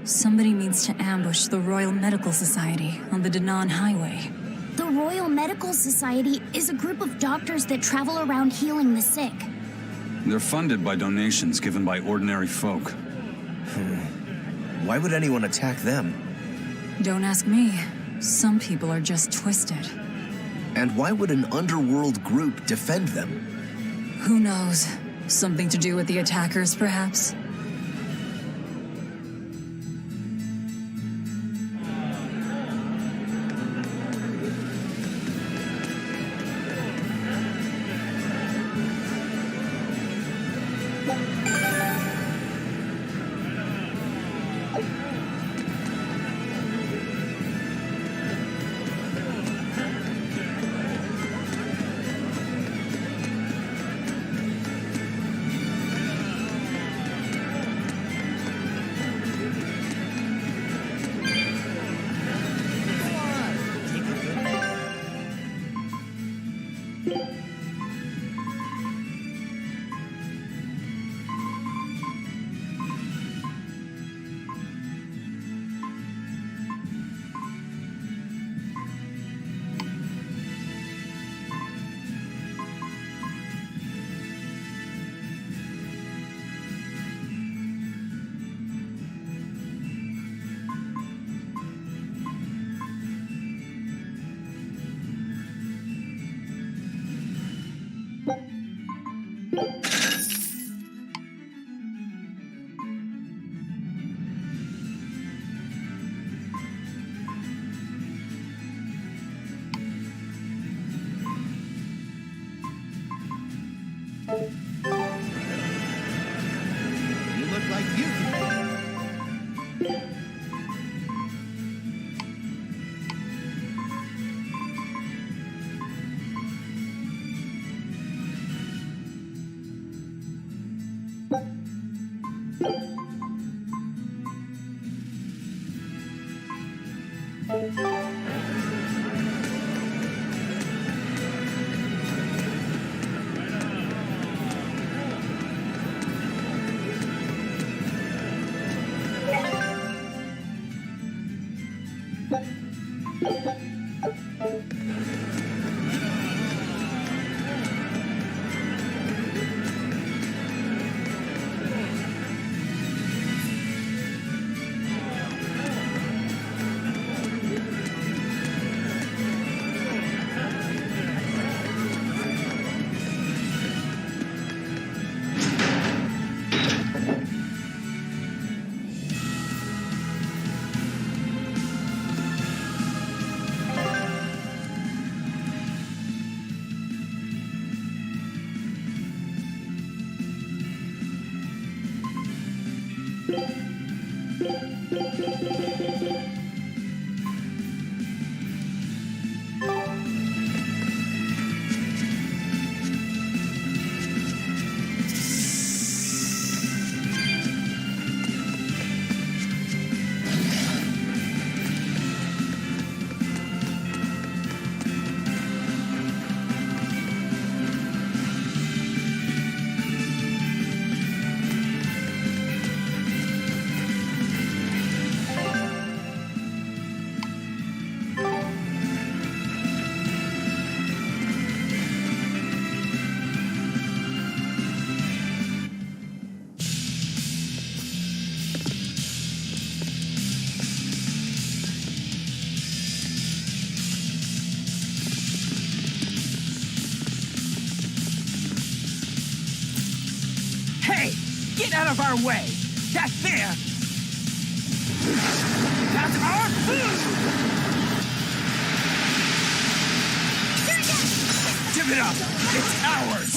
somebody needs to ambush the Royal Medical Society on the Danan Highway.
The Royal Medical Society is a group of doctors that travel around healing the sick.
They're funded by donations given by ordinary folk.
Why would anyone attack them?
Don't ask me. Some people are just twisted.
And why would an underworld group defend them?
Who knows? Something to do with the attackers, perhaps?
You look like you can.
Hey! Get out of our way! That there! That's our food! Give it up! It's ours!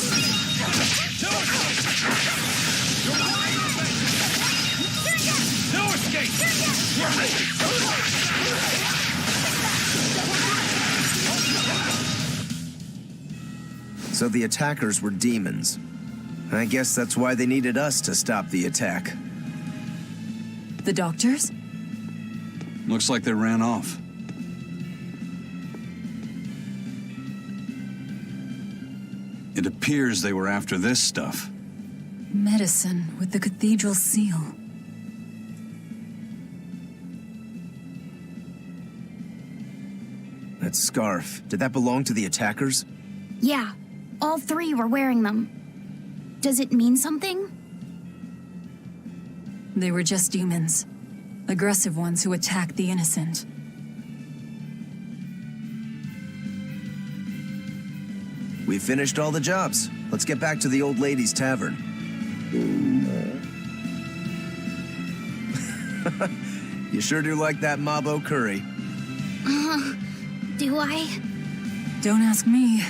No escape!
So the attackers were demons. I guess that's why they needed us to stop the attack.
The doctors?
Looks like they ran off. It appears they were after this stuff.
Medicine with the cathedral seal.
That scarf, did that belong to the attackers?
Yeah, all three were wearing them. Does it mean something?
They were just demons. Aggressive ones who attacked the innocent.
We finished all the jobs. Let's get back to the old lady's tavern. You sure do like that Mabo curry.
Do I?
Don't ask me.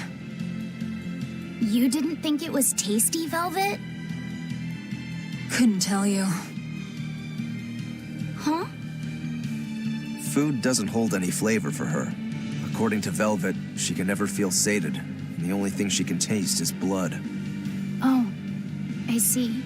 You didn't think it was tasty, Velvet?
Couldn't tell you.
Huh?
Food doesn't hold any flavor for her. According to Velvet, she can never feel sated, and the only thing she can taste is blood.
Oh, I see.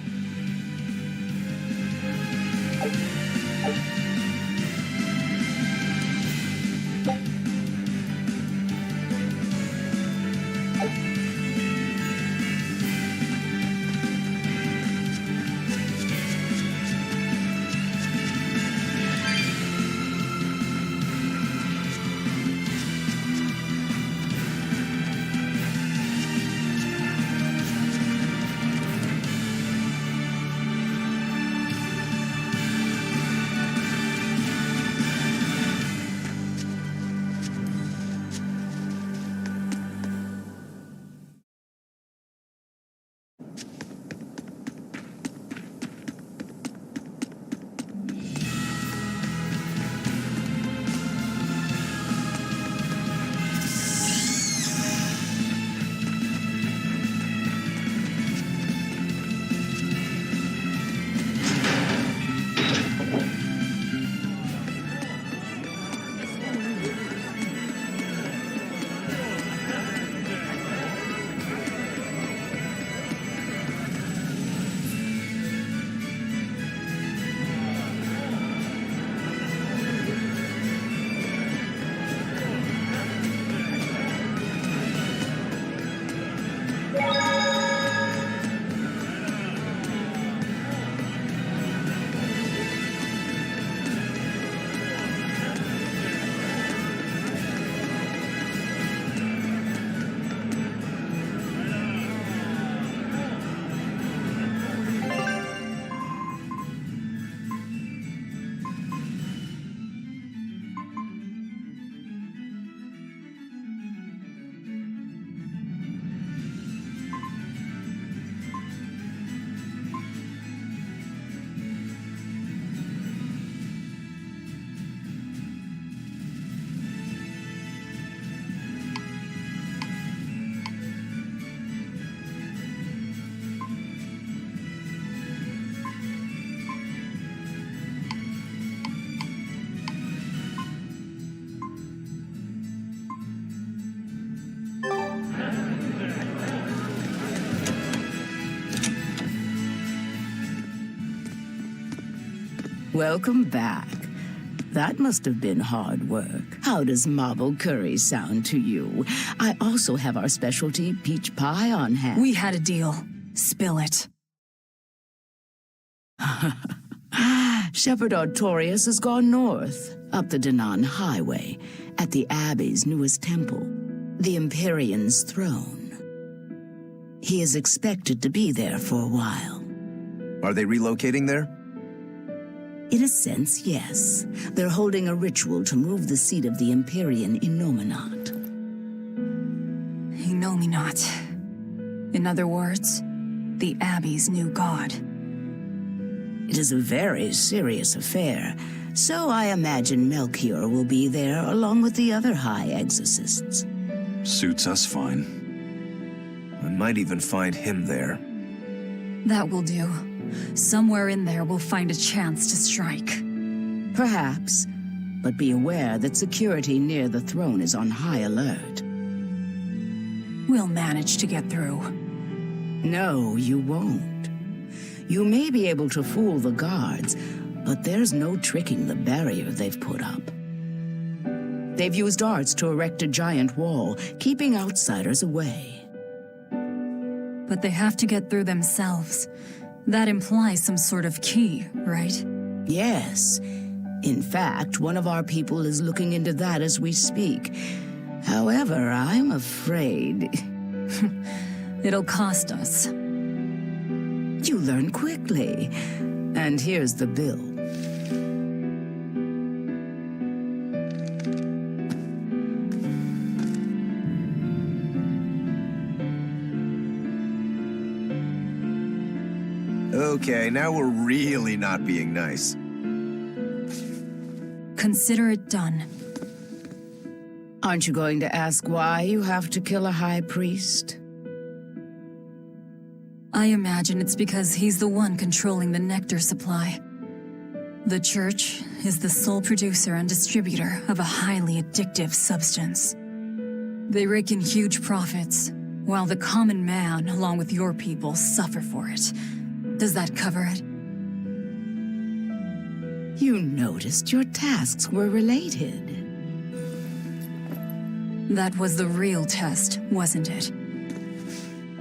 Welcome back. That must have been hard work. How does marble curry sound to you? I also have our specialty peach pie on hand.
We had a deal. Spill it.
Shepherd Artorius has gone north, up the Danan Highway, at the Abbey's newest temple, the Empyrean's throne. He is expected to be there for a while.
Are they relocating there?
In a sense, yes. They're holding a ritual to move the seat of the Empyrean Innominat.
Innominat. In other words, the Abbey's new god.
It is a very serious affair, so I imagine Melchior will be there along with the other high exorcists.
Suits us fine.
I might even find him there.
That will do. Somewhere in there we'll find a chance to strike.
Perhaps, but be aware that security near the throne is on high alert.
We'll manage to get through.
No, you won't. You may be able to fool the guards, but there's no tricking the barrier they've put up. They've used arts to erect a giant wall, keeping outsiders away.
But they have to get through themselves. That implies some sort of key, right?
Yes. In fact, one of our people is looking into that as we speak. However, I'm afraid...
It'll cost us.
You learn quickly. And here's the bill.
Okay, now we're really not being nice.
Consider it done.
Aren't you going to ask why you have to kill a high priest?
I imagine it's because he's the one controlling the nectar supply. The Church is the sole producer and distributor of a highly addictive substance. They rake in huge profits, while the common man, along with your people, suffer for it. Does that cover it?
You noticed your tasks were related.
That was the real test, wasn't it?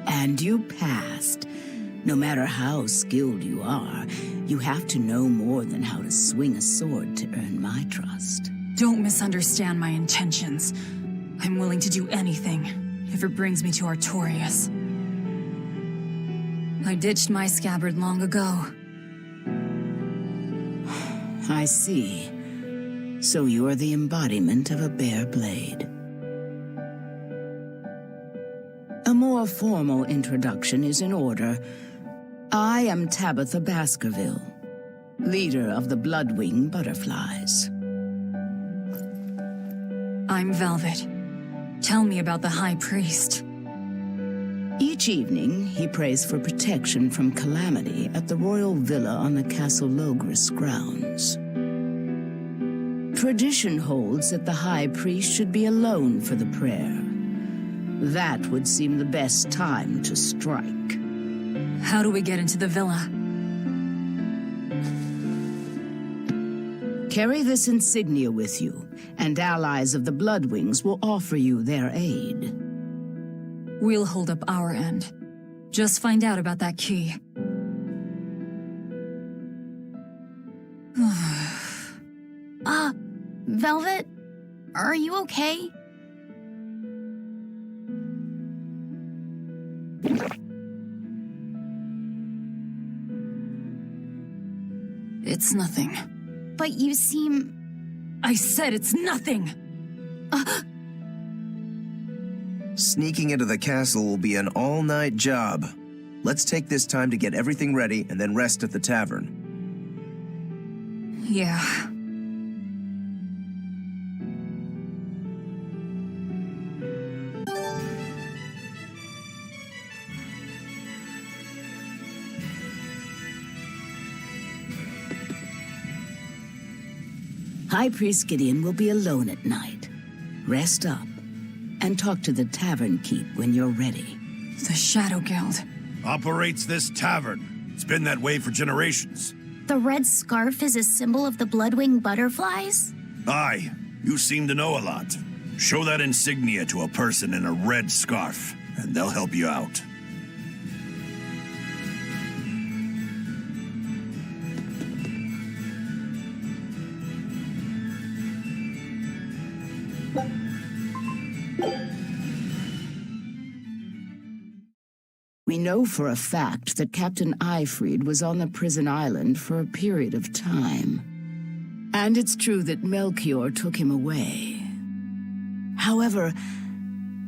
And you passed. No matter how skilled you are, you have to know more than how to swing a sword to earn my trust.
Don't misunderstand my intentions. I'm willing to do anything, if it brings me to Artorius. I ditched my scabbard long ago.
I see. So you are the embodiment of a bare blade. A more formal introduction is in order. I am Tabitha Baskerville, leader of the Bloodwing Butterflies.
I'm Velvet. Tell me about the High Priest.
Each evening, he prays for protection from calamity at the royal villa on the Castle Logris grounds. Tradition holds that the High Priest should be alone for the prayer. That would seem the best time to strike.
How do we get into the villa?
Carry this insignia with you, and allies of the Bloodwings will offer you their aid.
We'll hold up our end. Just find out about that key.
Velvet, are you okay?
It's nothing.
But you seem...
I said it's nothing!
Sneaking into the castle will be an all-night job. Let's take this time to get everything ready and then rest at the tavern.
Yeah.
High Priest Gideon will be alone at night. Rest up, and talk to the tavern keep when you're ready.
The Shadow Guild.
Operates this tavern. It's been that way for generations.
The red scarf is a symbol of the bloodwing butterflies?
Aye, you seem to know a lot. Show that insignia to a person in a red scarf, and they'll help you out.
We know for a fact that Captain Eyfried was on the prison island for a period of time. And it's true that Melchior took him away. However,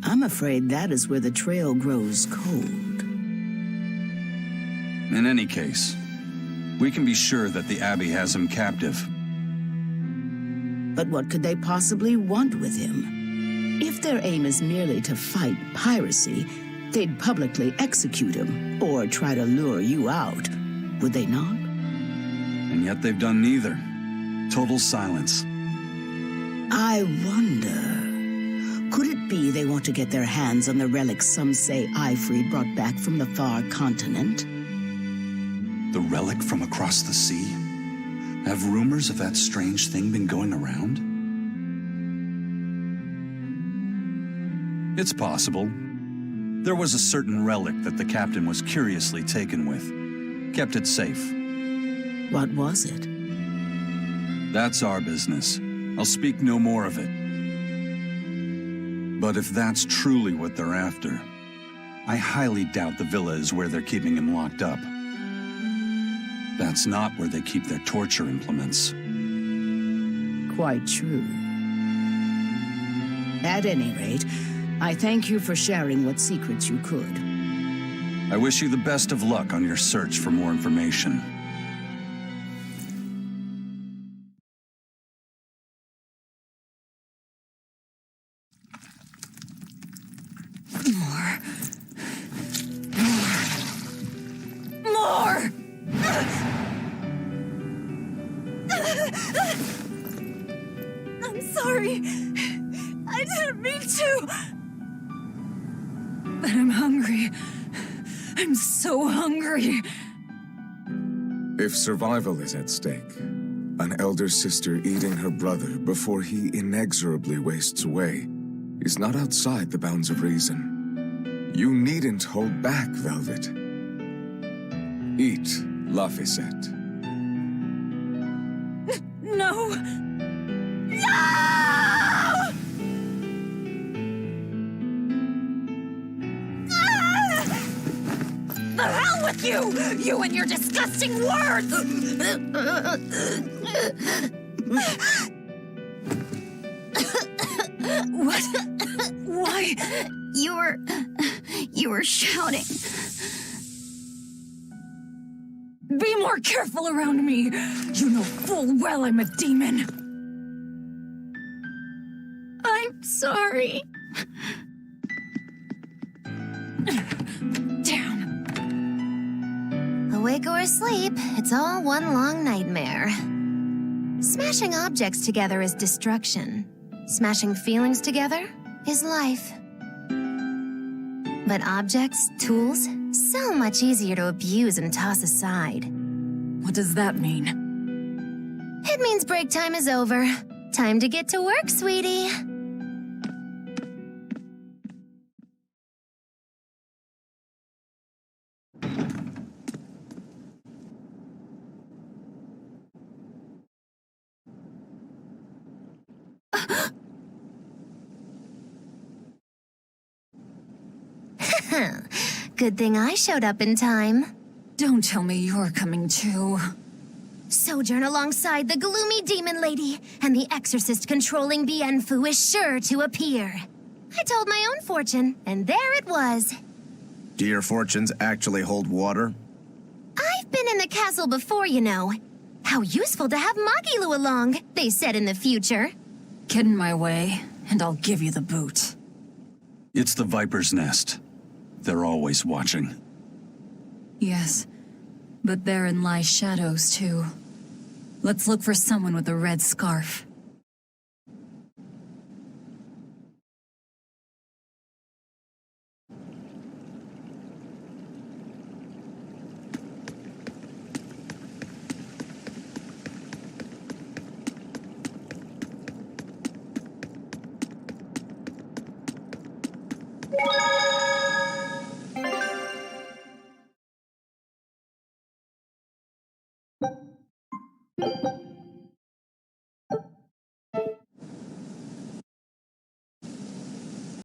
I'm afraid that is where the trail grows cold.
In any case, we can be sure that the Abbey has him captive.
But what could they possibly want with him? If their aim is merely to fight piracy, they'd publicly execute him, or try to lure you out, would they not?
And yet they've done neither. Total silence.
I wonder, could it be they want to get their hands on the relics some say Eyfried brought back from the far continent?
The relic from across the sea? Have rumors of that strange thing been going around? It's possible. There was a certain relic that the captain was curiously taken with. Kept it safe.
What was it?
That's our business. I'll speak no more of it. But if that's truly what they're after, I highly doubt the villa is where they're keeping him locked up. That's not where they keep their torture implements.
Quite true. At any rate, I thank you for sharing what secrets you could.
I wish you the best of luck on your search for more information.
More!
I'm sorry. I didn't mean to.
But I'm hungry. I'm so hungry.
If survival is at stake, an elder sister eating her brother before he inexorably wastes away is not outside the bounds of reason. You needn't hold back, Velvet. Eat, Laphicet.
No. No!
The hell with you! You and your disgusting words! What? Why?
You were shouting.
Be more careful around me! You know full well I'm a demon!
I'm sorry.
Awake or asleep, it's all one long nightmare. Smashing objects together is destruction. Smashing feelings together is life. But objects, tools, so much easier to abuse and toss aside.
What does that mean?
It means break time is over. Time to get to work, sweetie. Good thing I showed up in time.
Don't tell me you're coming too.
Sojourn alongside the gloomy demon lady, and the exorcist controlling Bienfu is sure to appear. I told my own fortune, and there it was.
Do your fortunes actually hold water?
I've been in the castle before, you know. How useful to have Magilu along, they said in the future.
Get in my way, and I'll give you the boot.
It's the Viper's Nest. They're always watching.
Yes, but therein lie shadows, too. Let's look for someone with a red scarf.